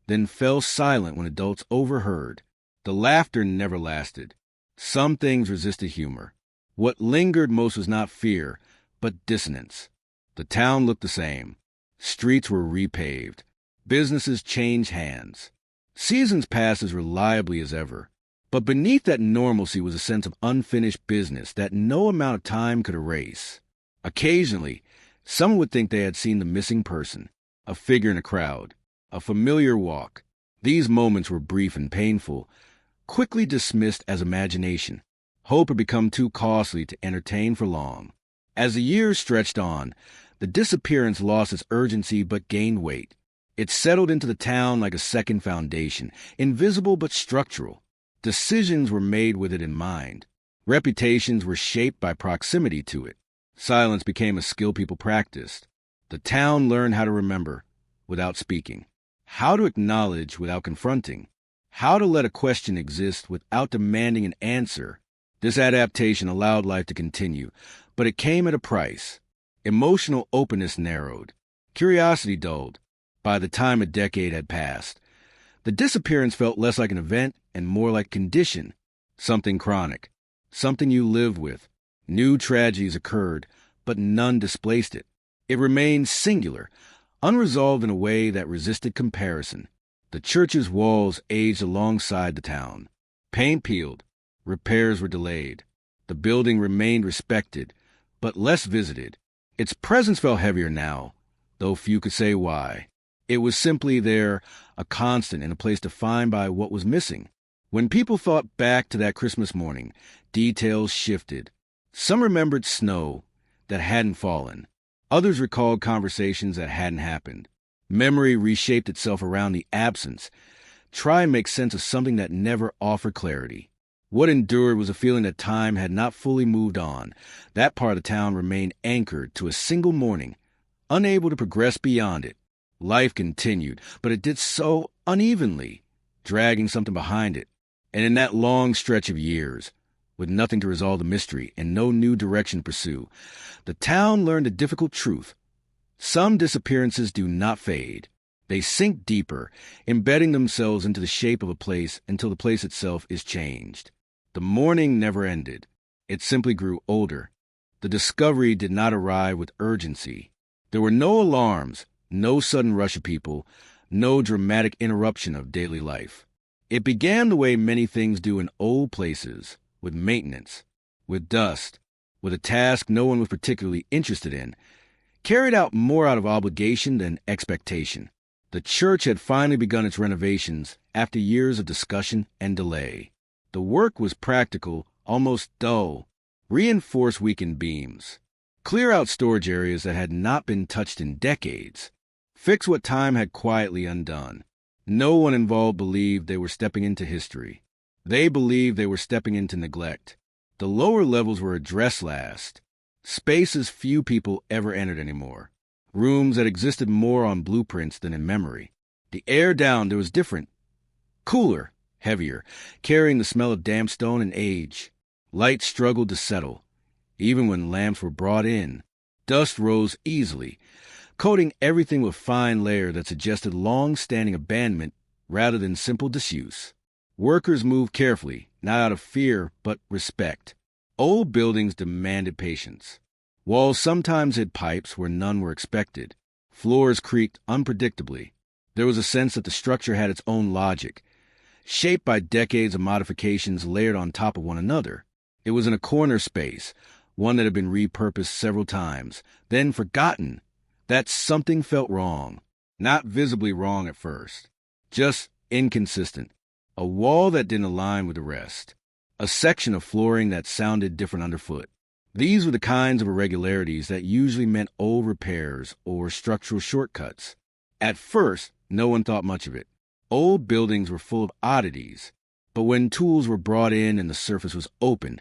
then fell silent when adults overheard. The laughter never lasted. Some things resisted humor. What lingered most was not fear, but dissonance. The town looked the same. Streets were repaved. Businesses changed hands. Seasons passed as reliably as ever. But beneath that normalcy was a sense of unfinished business that no amount of time could erase. Occasionally, someone would think they had seen the missing person, a figure in a crowd, a familiar walk. These moments were brief and painful, quickly dismissed as imagination. Hope had become too costly to entertain for long. As the years stretched on, the disappearance lost its urgency but gained weight. It settled into the town like a second foundation, invisible but structural. Decisions were made with it in mind. Reputations were shaped by proximity to it. Silence became a skill people practiced. The town learned how to remember without speaking, how to acknowledge without confronting, how to let a question exist without demanding an answer. This adaptation allowed life to continue, but it came at a price. Emotional openness narrowed. Curiosity dulled. By the time a decade had passed, the disappearance felt less like an event and more like condition, something chronic, something you lived with. New tragedies occurred, but none displaced it. It remained singular, unresolved in a way that resisted comparison. The church's walls aged alongside the town. Paint peeled. Repairs were delayed. The building remained respected, but less visited. Its presence felt heavier now, though few could say why. It was simply there, a constant and a place defined by what was missing. When people thought back to that Christmas morning, details shifted. Some remembered snow that hadn't fallen. Others recalled conversations that hadn't happened. Memory reshaped itself around the absence, trying to make sense of something that never offered clarity. What endured was a feeling that time had not fully moved on. That part of town remained anchored to a single morning, unable to progress beyond it. Life continued, but it did so unevenly, dragging something behind it. And in that long stretch of years, with nothing to resolve the mystery and no new direction to pursue, the town learned a difficult truth. Some disappearances do not fade. They sink deeper, embedding themselves into the shape of a place until the place itself is changed. The mourning never ended. It simply grew older. The discovery did not arrive with urgency. There were no alarms, no sudden rush of people, no dramatic interruption of daily life. It began the way many things do in old places, with maintenance, with dust, with a task no one was particularly interested in, carried out more out of obligation than expectation. The church had finally begun its renovations after years of discussion and delay. The work was practical, almost dull. Reinforce weakened beams. Clear out storage areas that had not been touched in decades. Fix what time had quietly undone. No one involved believed they were stepping into history. They believed they were stepping into neglect. The lower levels were addressed last. Spaces few people ever entered anymore. Rooms that existed more on blueprints than in memory. The air down there was different. Cooler, heavier, carrying the smell of damp stone and age. Light struggled to settle. Even when lamps were brought in, dust rose easily, coating everything with a fine layer that suggested long-standing abandonment rather than simple disuse. Workers moved carefully, not out of fear, but respect. Old buildings demanded patience. Walls sometimes hid pipes where none were expected. Floors creaked unpredictably. There was a sense that the structure had its own logic, shaped by decades of modifications layered on top of one another. It was in a corner space, one that had been repurposed several times, then forgotten. That something felt wrong. Not visibly wrong at first, just inconsistent. A wall that didn't align with the rest. A section of flooring that sounded different underfoot. These were the kinds of irregularities that usually meant old repairs or structural shortcuts. At first, no one thought much of it. Old buildings were full of oddities, but when tools were brought in and the surface was opened,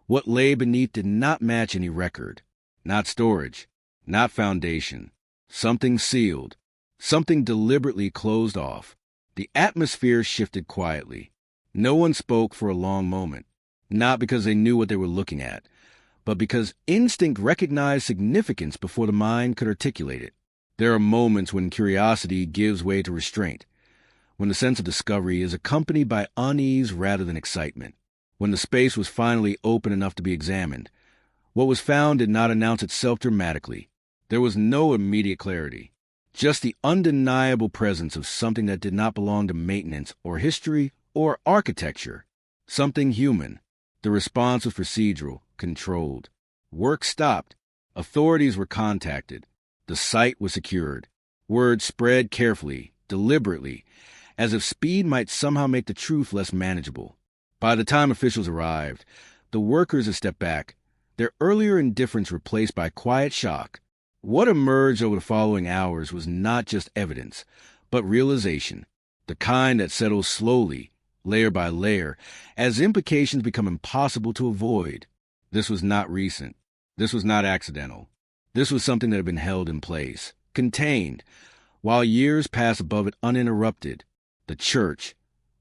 what lay beneath did not match any record. Not storage, not foundation. Something sealed, something deliberately closed off. The atmosphere shifted quietly. No one spoke for a long moment, not because they knew what they were looking at, but because instinct recognized significance before the mind could articulate it. There are moments when curiosity gives way to restraint, when the sense of discovery is accompanied by unease rather than excitement. When the space was finally open enough to be examined, what was found did not announce itself dramatically. There was no immediate clarity, just the undeniable presence of something that did not belong to maintenance or history or architecture. Something human. The response was procedural, controlled. Work stopped. Authorities were contacted. The site was secured. Word spread carefully, deliberately, as if speed might somehow make the truth less manageable. By the time officials arrived, the workers had stepped back, their earlier indifference replaced by quiet shock. What emerged over the following hours was not just evidence, but realization, the kind that settles slowly, layer by layer, as implications become impossible to avoid. This was not recent. This was not accidental. This was something that had been held in place, contained, while years passed above it uninterrupted. The church,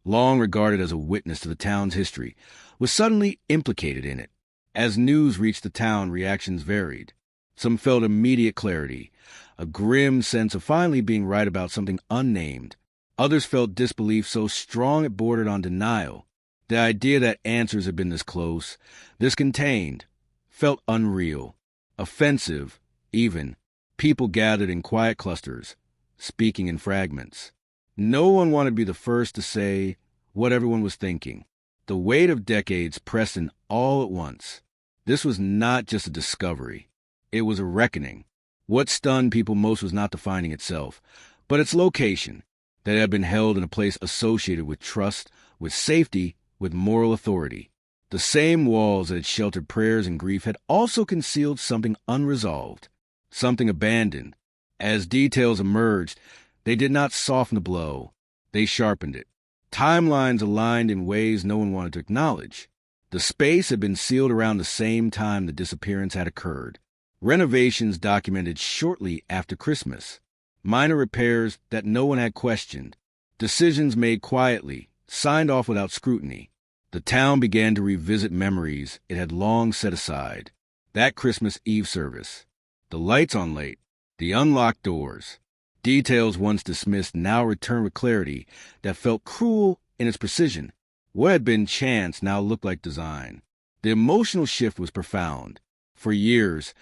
long regarded as a witness to the town's history, was suddenly implicated in it. As news reached the town, reactions varied. Some felt immediate clarity, a grim sense of finally being right about something unnamed. Others felt disbelief so strong it bordered on denial. The idea that answers had been this close, this contained, felt unreal, offensive, even. People gathered in quiet clusters, speaking in fragments. No one wanted to be the first to say what everyone was thinking. The weight of decades pressed in all at once. This was not just a discovery. It was a reckoning. What stunned people most was not the finding itself, but its location, that it had been held in a place associated with trust, with safety, with moral authority. The same walls that had sheltered prayers and grief had also concealed something unresolved, something abandoned. As details emerged, they did not soften the blow. They sharpened it. Timelines aligned in ways no one wanted to acknowledge. The space had been sealed around the same time the disappearance had occurred. Renovations documented shortly after Christmas. Minor repairs that no one had questioned. Decisions made quietly, signed off without scrutiny. The town began to revisit memories it had long set aside. That Christmas Eve service. The lights on late. The unlocked doors. Details once dismissed now returned with clarity that felt cruel in its precision. What had been chance now looked like design. The emotional shift was profound. For years,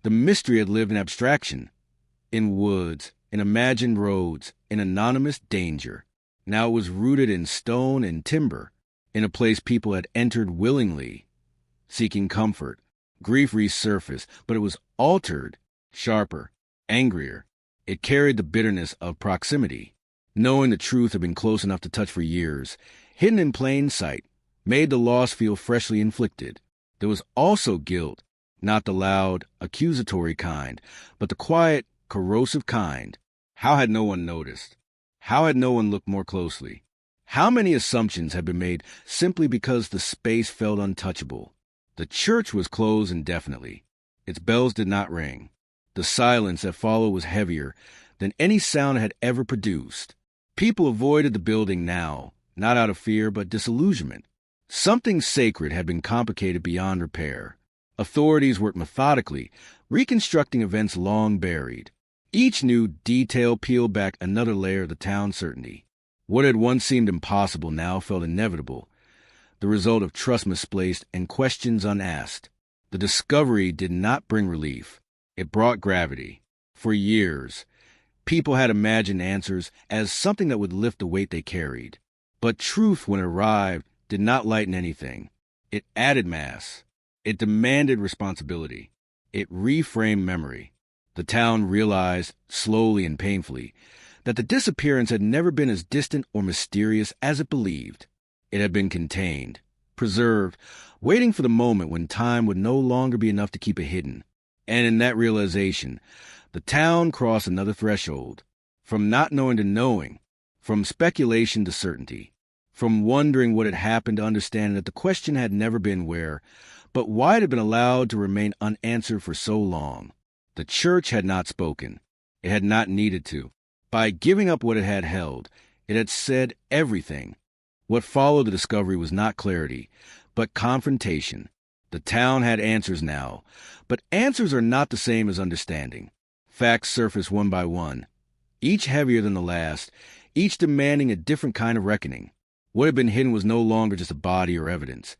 the mystery had lived in abstraction, in woods, in imagined roads, in anonymous danger. Now it was rooted in stone and timber, in a place people had entered willingly, seeking comfort. Grief resurfaced, but it was altered, sharper, angrier. It carried the bitterness of proximity. Knowing the truth had been close enough to touch for years, hidden in plain sight, made the loss feel freshly inflicted. There was also guilt, not the loud, accusatory kind, but the quiet, corrosive kind. How had no one noticed? How had no one looked more closely? How many assumptions had been made simply because the space felt untouchable? The church was closed indefinitely. Its bells did not ring. The silence that followed was heavier than any sound it had ever produced. People avoided the building now, not out of fear but disillusionment. Something sacred had been complicated beyond repair. Authorities worked methodically, reconstructing events long buried. Each new detail peeled back another layer of the town's certainty. What had once seemed impossible now felt inevitable, the result of trust misplaced and questions unasked. The discovery did not bring relief. It brought gravity. For years, people had imagined answers as something that would lift the weight they carried. But truth, when it arrived, did not lighten anything. It added mass. It demanded responsibility. It reframed memory. The town realized, slowly and painfully, that the disappearance had never been as distant or mysterious as it believed. It had been contained, preserved, waiting for the moment when time would no longer be enough to keep it hidden. And in that realization, the town crossed another threshold, from not knowing to knowing, from speculation to certainty, from wondering what had happened to understanding that the question had never been where, but why it had been allowed to remain unanswered for so long. The church had not spoken. It had not needed to. By giving up what it had held, it had said everything. What followed the discovery was not clarity, but confrontation. The town had answers now, but answers are not the same as understanding. Facts surfaced one by one, each heavier than the last, each demanding a different kind of reckoning. What had been hidden was no longer just a body or evidence.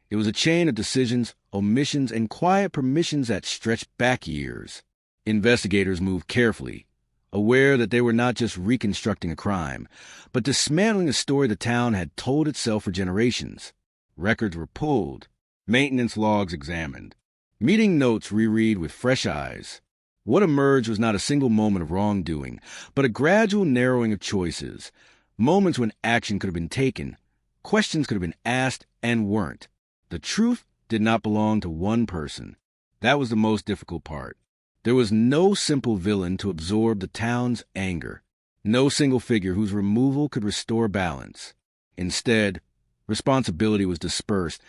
It was a chain of decisions, omissions, and quiet permissions that stretched back years. Investigators moved carefully, aware that they were not just reconstructing a crime, but dismantling a story the town had told itself for generations. Records were pulled, maintenance logs examined, meeting notes reread with fresh eyes. What emerged was not a single moment of wrongdoing, but a gradual narrowing of choices, moments when action could have been taken, questions could have been asked and weren't. The truth did not belong to one person. That was the most difficult part. There was no simple villain to absorb the town's anger, no single figure whose removal could restore balance. Instead, responsibility was dispersed,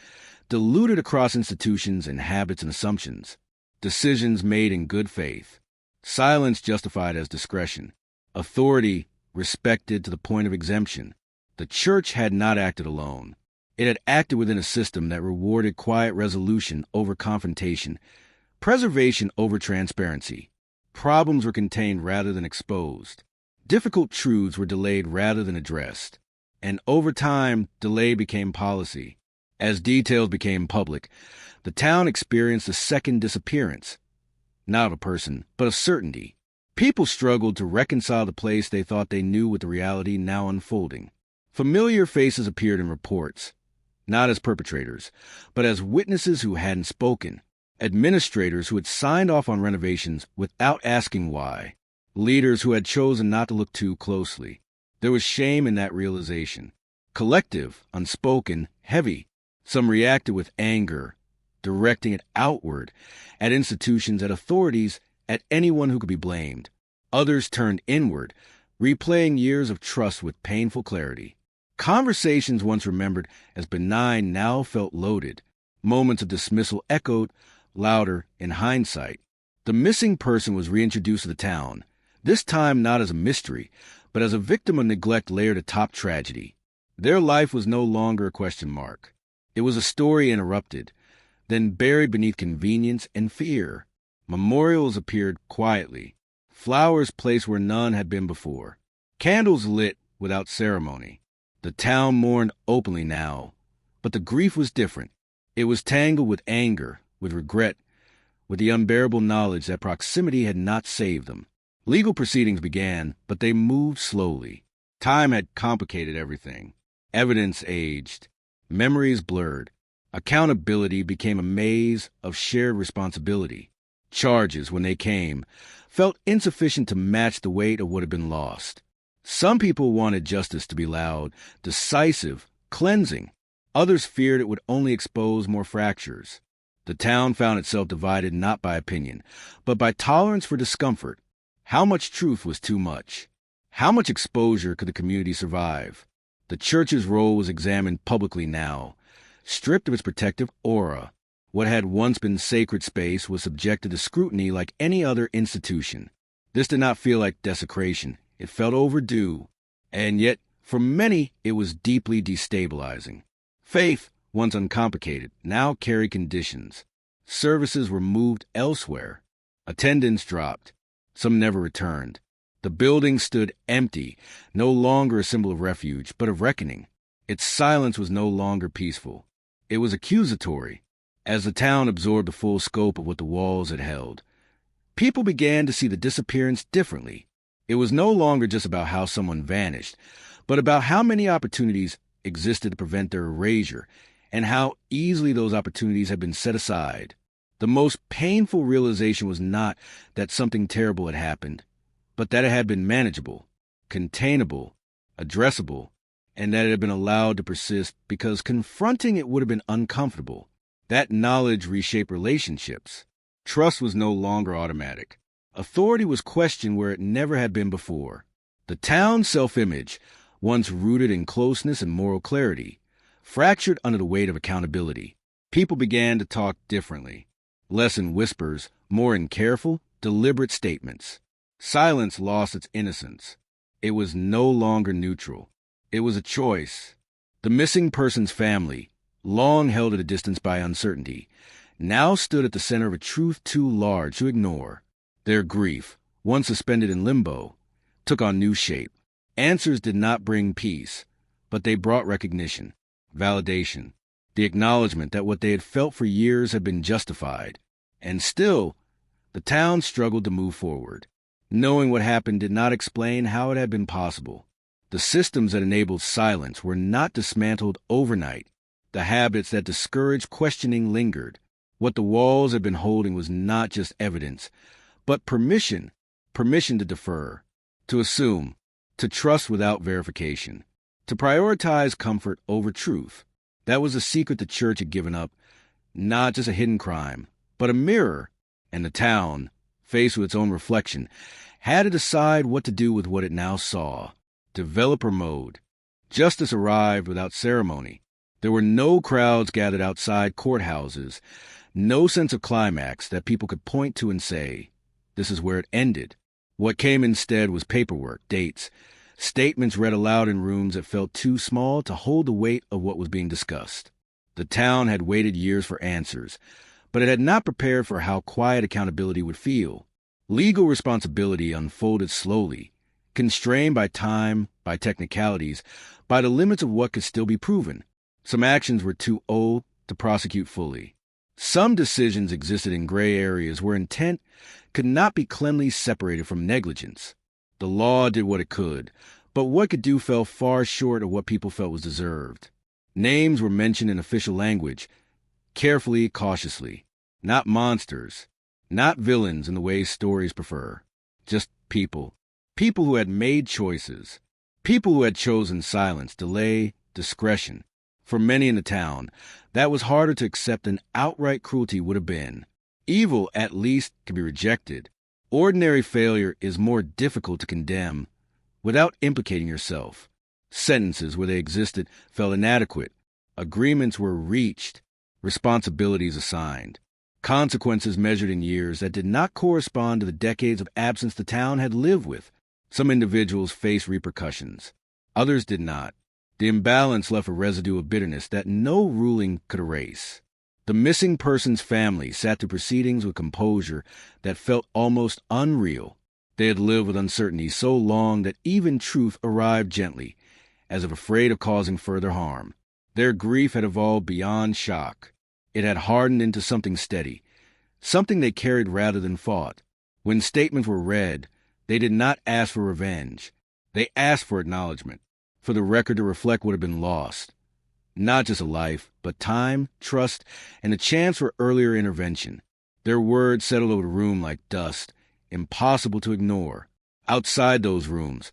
diluted across institutions and habits and assumptions. Decisions made in good faith. Silence justified as discretion. Authority respected to the point of exemption. The church had not acted alone. It had acted within a system that rewarded quiet resolution over confrontation, preservation over transparency. Problems were contained rather than exposed. Difficult truths were delayed rather than addressed. And over time, delay became policy. As details became public, the town experienced a second disappearance. not of a person, but of certainty. People struggled to reconcile the place they thought they knew with the reality now unfolding. Familiar faces appeared in reports, not as perpetrators, but as witnesses who hadn't spoken, administrators who had signed off on renovations without asking why, leaders who had chosen not to look too closely. There was shame in that realization. Collective, unspoken, heavy. Some reacted with anger, directing it outward, at institutions, at authorities, at anyone who could be blamed. Others turned inward, replaying years of trust with painful clarity. Conversations once remembered as benign now felt loaded. Moments of dismissal echoed, louder in hindsight. The missing person was reintroduced to the town, this time not as a mystery, but as a victim of neglect layered atop tragedy. Their life was no longer a question mark. It was a story interrupted, then buried beneath convenience and fear. Memorials appeared quietly, flowers placed where none had been before, candles lit without ceremony. The town mourned openly now, but the grief was different. It was tangled with anger, with regret, with the unbearable knowledge that proximity had not saved them. Legal proceedings began, but they moved slowly. Time had complicated everything. Evidence aged. Memories blurred. Accountability became a maze of shared responsibility. Charges, when they came, felt insufficient to match the weight of what had been lost. Some people wanted justice to be loud, decisive, cleansing. Others feared it would only expose more fractures. The town found itself divided not by opinion, but by tolerance for discomfort. How much truth was too much? How much exposure could the community survive? The church's role was examined publicly now, stripped of its protective aura. What had once been sacred space was subjected to scrutiny like any other institution. This did not feel like desecration. It felt overdue. And yet, for many, it was deeply destabilizing. Faith, once uncomplicated, now carried conditions. Services were moved elsewhere. Attendance dropped. Some never returned. The building stood empty, no longer a symbol of refuge, but of reckoning. Its silence was no longer peaceful. It was accusatory. As the town absorbed the full scope of what the walls had held, people began to see the disappearance differently. It was no longer just about how someone vanished, but about how many opportunities existed to prevent their erasure, and how easily those opportunities had been set aside. The most painful realization was not that something terrible had happened, but that it had been manageable, containable, addressable, and that it had been allowed to persist because confronting it would have been uncomfortable. That knowledge reshaped relationships. Trust was no longer automatic. Authority was questioned where it never had been before. The town's self-image, once rooted in closeness and moral clarity, fractured under the weight of accountability. People began to talk differently, less in whispers, more in careful, deliberate statements. Silence lost its innocence. It was no longer neutral. It was a choice. The missing person's family, long held at a distance by uncertainty, now stood at the center of a truth too large to ignore. Their grief, once suspended in limbo, took on new shape. Answers did not bring peace, but they brought recognition, validation, the acknowledgement that what they had felt for years had been justified. And still, the town struggled to move forward. Knowing what happened did not explain how it had been possible. The systems that enabled silence were not dismantled overnight. The habits that discouraged questioning lingered. What the walls had been holding was not just evidence, but permission to defer, to assume, to trust without verification, to prioritize comfort over truth. That was a secret the church had given up, not just a hidden crime, but a mirror. And the town, faced with its own reflection, had to decide what to do with what it now saw. Developer mode. Justice arrived without ceremony. There were no crowds gathered outside courthouses, no sense of climax that people could point to and say, this is where it ended. What came instead was paperwork, dates, statements read aloud in rooms that felt too small to hold the weight of what was being discussed. The town had waited years for answers, but it had not prepared for how quiet accountability would feel. Legal responsibility unfolded slowly, constrained by time, by technicalities, by the limits of what could still be proven. Some actions were too old to prosecute fully. Some decisions existed in gray areas where intent could not be cleanly separated from negligence. The law did what it could, but what it could do fell far short of what people felt was deserved. Names were mentioned in official language, carefully, cautiously. Not monsters, not villains in the way stories prefer. Just people. People who had made choices. People who had chosen silence, delay, discretion. For many in the town, that was harder to accept than outright cruelty would have been. Evil, at least, could be rejected. Ordinary failure is more difficult to condemn without implicating yourself. Sentences, where they existed, felt inadequate. Agreements were reached, responsibilities assigned. Consequences measured in years that did not correspond to the decades of absence the town had lived with. Some individuals faced repercussions. Others did not. The imbalance left a residue of bitterness that no ruling could erase. The missing person's family sat through proceedings with composure that felt almost unreal. They had lived with uncertainty so long that even truth arrived gently, as if afraid of causing further harm. Their grief had evolved beyond shock. It had hardened into something steady, something they carried rather than fought. When statements were read, they did not ask for revenge. They asked for acknowledgement, for the record to reflect what had been lost. Not just a life, but time, trust, and a chance for earlier intervention. Their words settled over the room like dust, impossible to ignore. Outside those rooms,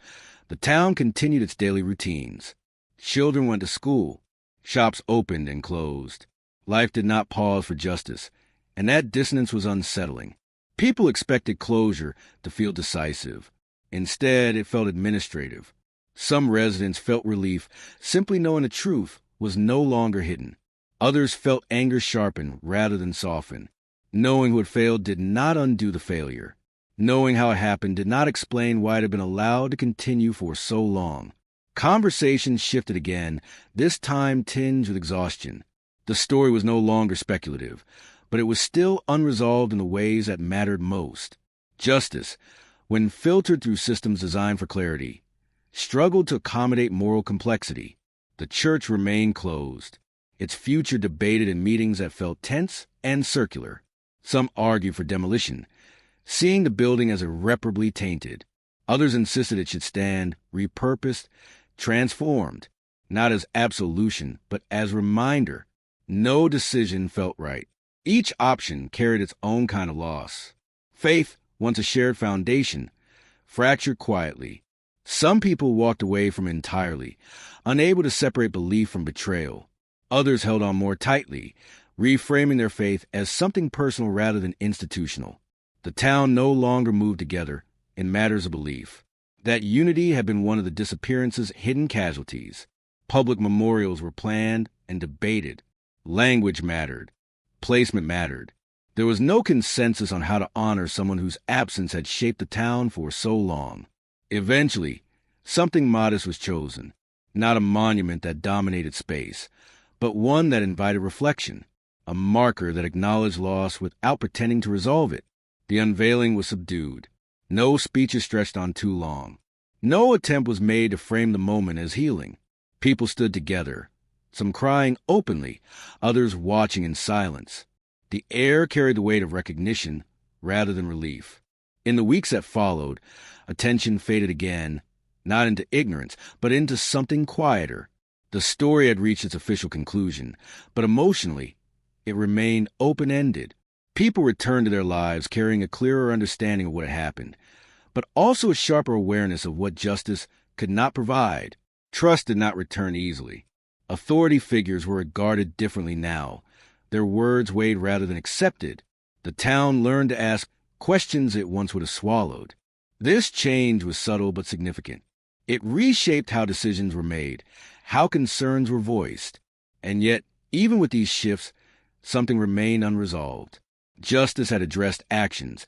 the town continued its daily routines. Children went to school. Shops opened and closed. Life did not pause for justice, and that dissonance was unsettling. People expected closure to feel decisive. Instead, it felt administrative. Some residents felt relief simply knowing the truth was no longer hidden. Others felt anger sharpen rather than soften. Knowing who had failed did not undo the failure. Knowing how it happened did not explain why it had been allowed to continue for so long. Conversations shifted again, this time tinged with exhaustion. The story was no longer speculative, but it was still unresolved in the ways that mattered most. Justice, when filtered through systems designed for clarity, struggled to accommodate moral complexity. The church remained closed, its future debated in meetings that felt tense and circular. Some argued for demolition, seeing the building as irreparably tainted. Others insisted it should stand, repurposed, transformed, not as absolution, but as reminder. No decision felt right. Each option carried its own kind of loss. Faith, once a shared foundation, fractured quietly. Some people walked away from it entirely, unable to separate belief from betrayal. Others held on more tightly, reframing their faith as something personal rather than institutional. The town no longer moved together in matters of belief. That unity had been one of the disappearance's hidden casualties. Public memorials were planned and debated. Language mattered. Placement mattered. There was no consensus on how to honor someone whose absence had shaped the town for so long. Eventually, something modest was chosen. Not a monument that dominated space, but one that invited reflection. A marker that acknowledged loss without pretending to resolve it. The unveiling was subdued. No speeches stretched on too long. No attempt was made to frame the moment as healing. People stood together, some crying openly, others watching in silence. The air carried the weight of recognition rather than relief. In the weeks that followed, attention faded again, not into ignorance, but into something quieter. The story had reached its official conclusion, but emotionally, it remained open-ended. People returned to their lives carrying a clearer understanding of what had happened, but also a sharper awareness of what justice could not provide. Trust did not return easily. Authority figures were regarded differently now. Their words weighed rather than accepted. The town learned to ask questions it once would have swallowed. This change was subtle but significant. It reshaped how decisions were made, how concerns were voiced. And yet, even with these shifts, something remained unresolved. Justice had addressed actions,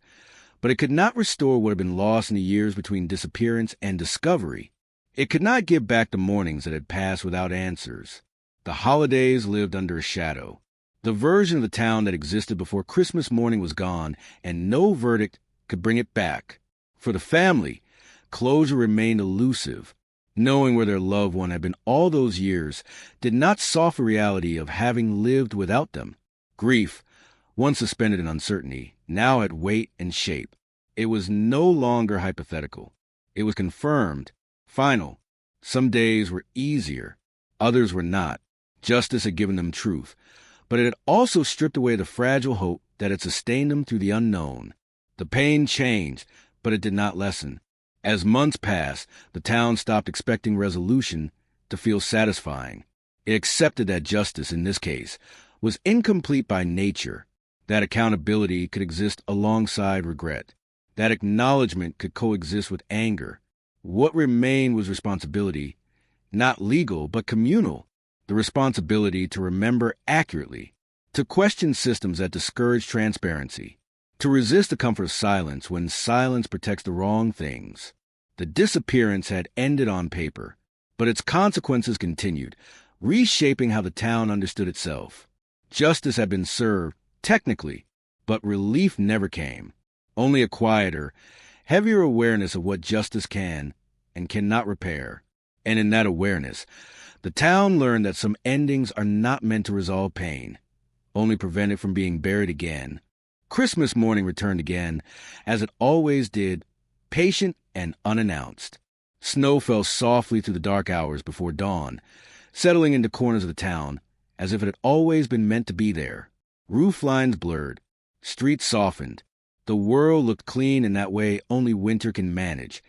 but it could not restore what had been lost in the years between disappearance and discovery. It could not give back the mornings that had passed without answers. The holidays lived under a shadow. The version of the town that existed before Christmas morning was gone, and no verdict could bring it back. For the family, closure remained elusive. Knowing where their loved one had been all those years did not soften the reality of having lived without them. Grief, once suspended in uncertainty, now had weight and shape. It was no longer hypothetical. It was confirmed, final. Some days were easier, others were not. Justice had given them truth, but it had also stripped away the fragile hope that had sustained them through the unknown. The pain changed, but it did not lessen. As months passed, the town stopped expecting resolution to feel satisfying. It accepted that justice, in this case, was incomplete by nature, that accountability could exist alongside regret, that acknowledgement could coexist with anger. What remained was responsibility, not legal, but communal, the responsibility to remember accurately, to question systems that discourage transparency, to resist the comfort of silence when silence protects the wrong things. The disappearance had ended on paper, but its consequences continued, reshaping how the town understood itself. Justice had been served, technically, but relief never came. Only a quieter, heavier awareness of what justice can and cannot repair. And in that awareness, the town learned that some endings are not meant to resolve pain, only prevent it from being buried again. Christmas morning returned again, as it always did, patient and unannounced. Snow fell softly through the dark hours before dawn, settling into corners of the town, as if it had always been meant to be there. Roof lines blurred, streets softened. The world looked clean in that way only winter can manage,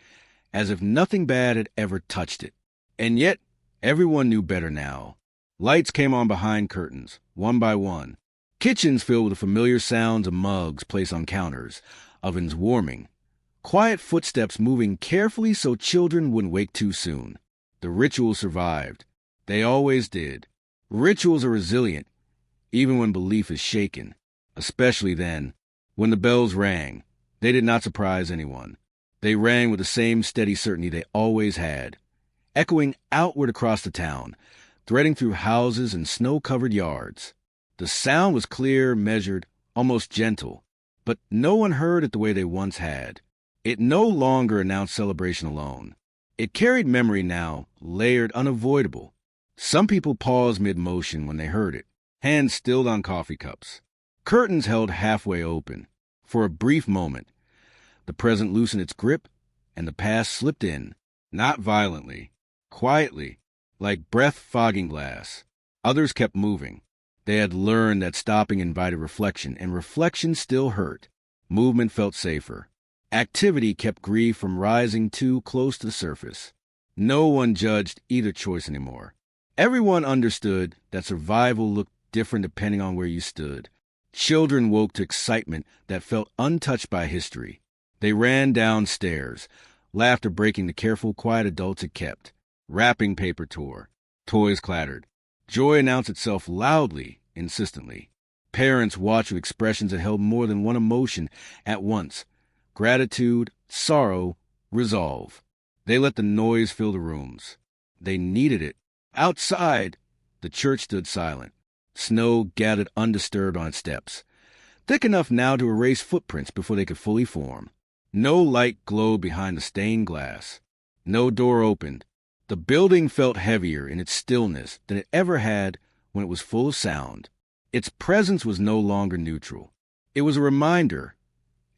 as if nothing bad had ever touched it. And yet, everyone knew better now. Lights came on behind curtains, one by one. Kitchens filled with the familiar sounds of mugs placed on counters, ovens warming. Quiet footsteps moving carefully so children wouldn't wake too soon. The rituals survived. They always did. Rituals are resilient, even when belief is shaken. Especially then, when the bells rang. They did not surprise anyone. They rang with the same steady certainty they always had, echoing outward across the town, threading through houses and snow-covered yards. The sound was clear, measured, almost gentle, but no one heard it the way they once had. It no longer announced celebration alone. It carried memory now, layered, unavoidable. Some people paused mid-motion when they heard it, hands stilled on coffee cups. Curtains held halfway open. For a brief moment, the present loosened its grip, and the past slipped in, not violently, quietly, like breath fogging glass. Others kept moving. They had learned that stopping invited reflection, and reflection still hurt. Movement felt safer. Activity kept grief from rising too close to the surface. No one judged either choice anymore. Everyone understood that survival looked different depending on where you stood. Children woke to excitement that felt untouched by history. They ran downstairs, laughter breaking the careful, quiet adults had kept. Wrapping paper tore. Toys clattered. Joy announced itself loudly, insistently. Parents watched with expressions that held more than one emotion at once. Gratitude, sorrow, resolve. They let the noise fill the rooms. They needed it. Outside, the church stood silent. Snow gathered undisturbed on its steps, thick enough now to erase footprints before they could fully form. No light glowed behind the stained glass. No door opened. The building felt heavier in its stillness than it ever had when it was full of sound. Its presence was no longer neutral. It was a reminder,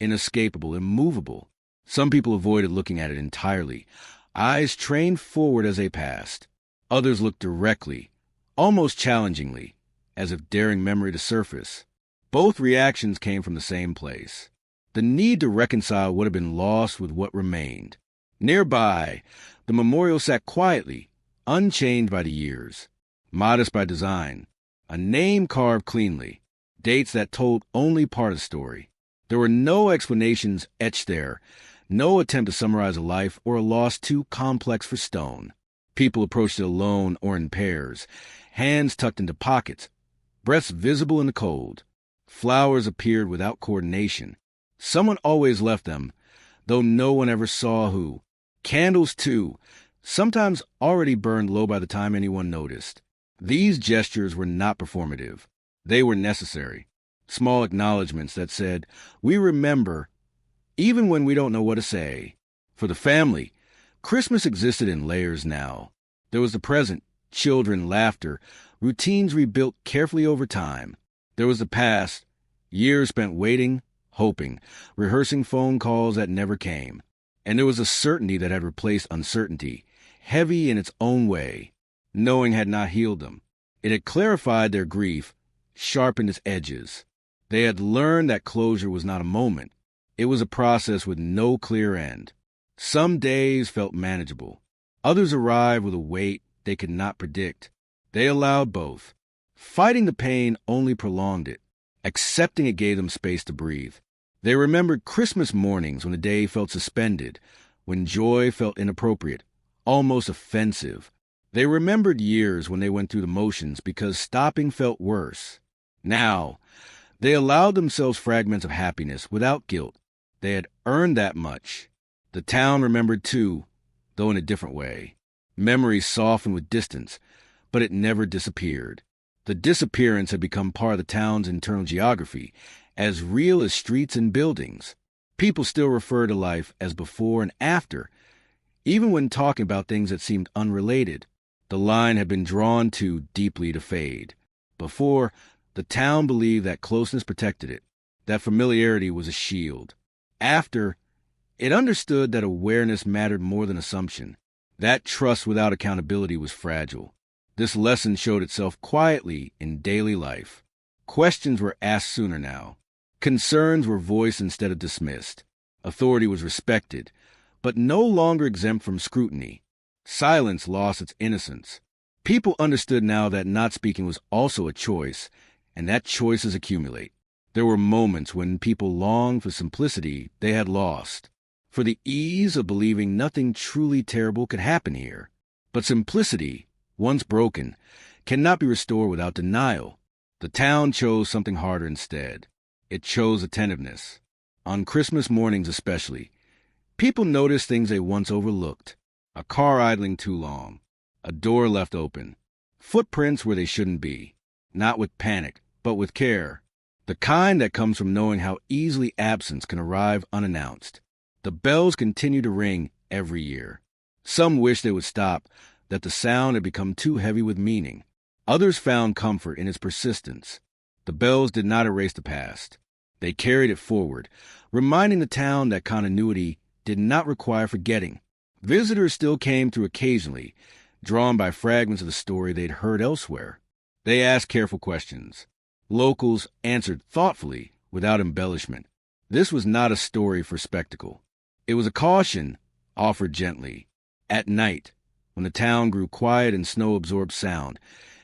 inescapable, immovable. Some people avoided looking at it entirely, eyes trained forward as they passed. Others looked directly, almost challengingly, as if daring memory to surface. Both reactions came from the same place. The need to reconcile what had been lost with what remained. Nearby, the memorial sat quietly, unchanged by the years, modest by design, a name carved cleanly, dates that told only part of the story. There were no explanations etched there, no attempt to summarize a life or a loss too complex for stone. People approached it alone or in pairs, hands tucked into pockets, breaths visible in the cold. Flowers appeared without coordination. Someone always left them, though no one ever saw who. Candles, too, sometimes already burned low by the time anyone noticed. These gestures were not performative. They were necessary. Small acknowledgments that said, "We remember," even when we don't know what to say. For the family, Christmas existed in layers now. There was the present, children, laughter, routines rebuilt carefully over time. There was the past, Years spent waiting, hoping, rehearsing phone calls that never came. And there was a certainty that had replaced uncertainty, heavy in its own way. Knowing had not healed them. It had clarified their grief, sharpened its edges. They had learned that closure was not a moment. It was a process with no clear end. Some days felt manageable. Others arrived with a weight they could not predict. They allowed both. Fighting the pain only prolonged it. Accepting it gave them space to breathe. They remembered Christmas mornings when the day felt suspended, when joy felt inappropriate, almost offensive. They remembered years when they went through the motions because stopping felt worse. Now, they allowed themselves fragments of happiness without guilt. They had earned that much. The town remembered too, though in a different way. Memories softened with distance, but it never disappeared. The disappearance had become part of the town's internal geography, as real as streets and buildings. People still refer to life as before and after, even when talking about things that seemed unrelated. The line had been drawn too deeply to fade. Before, the town believed that closeness protected it, that familiarity was a shield. After, it understood that awareness mattered more than assumption, that trust without accountability was fragile. This lesson showed itself quietly in daily life. Questions were asked sooner now. Concerns were voiced instead of dismissed. Authority was respected, but no longer exempt from scrutiny. Silence lost its innocence. People understood now that not speaking was also a choice, and that choices accumulate. There were moments when people longed for simplicity they had lost, for the ease of believing nothing truly terrible could happen here. But simplicity, once broken, cannot be restored without denial. The town chose something harder instead. It chose attentiveness. On Christmas mornings especially, people noticed things they once overlooked. A car idling too long, a door left open, footprints where they shouldn't be, not with panic, but with care. The kind that comes from knowing how easily absence can arrive unannounced. The bells continue to ring every year. Some wish they would stop, that the sound had become too heavy with meaning. Others found comfort in its persistence. The bells did not erase the past. They carried it forward, reminding the town that continuity did not require forgetting. Visitors still came through occasionally, drawn by fragments of the story they'd heard elsewhere. They asked careful questions. Locals answered thoughtfully, without embellishment. This was not a story for spectacle. It was a caution, offered gently. At night, when the town grew quiet and snow absorbed sound,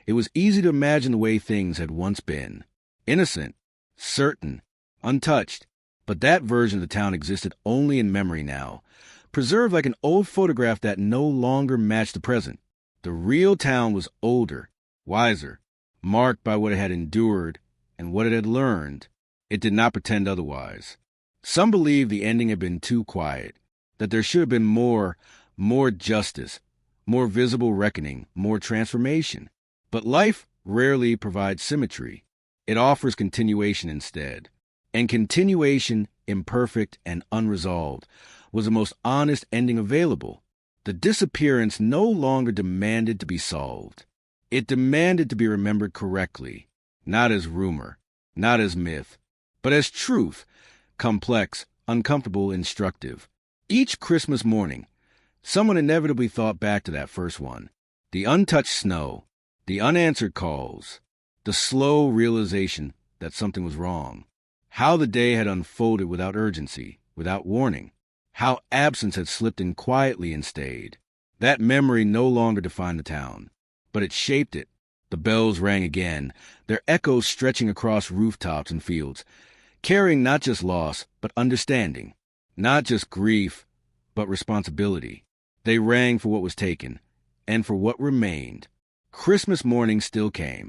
it was easy to imagine the way things had once been. Innocent, certain, untouched. But that version of the town existed only in memory now, preserved like an old photograph that no longer matched the present. The real town was older, wiser, marked by what it had endured and what it had learned. It did not pretend otherwise. Some believed the ending had been too quiet, that there should have been more justice, more visible reckoning, more transformation. But life rarely provides symmetry. It offers continuation instead. And continuation, imperfect and unresolved, was the most honest ending available. The disappearance no longer demanded to be solved. It demanded to be remembered correctly, not as rumor, not as myth, but as truth, complex, uncomfortable, instructive. Each Christmas morning, someone inevitably thought back to that first one. The untouched snow, the unanswered calls, the slow realization that something was wrong. How the day had unfolded without urgency, without warning. How absence had slipped in quietly and stayed. That memory no longer defined the town, but it shaped it. The bells rang again, their echoes stretching across rooftops and fields, carrying not just loss, but understanding. Not just grief, but responsibility. They rang for what was taken, and for what remained. Christmas morning still came.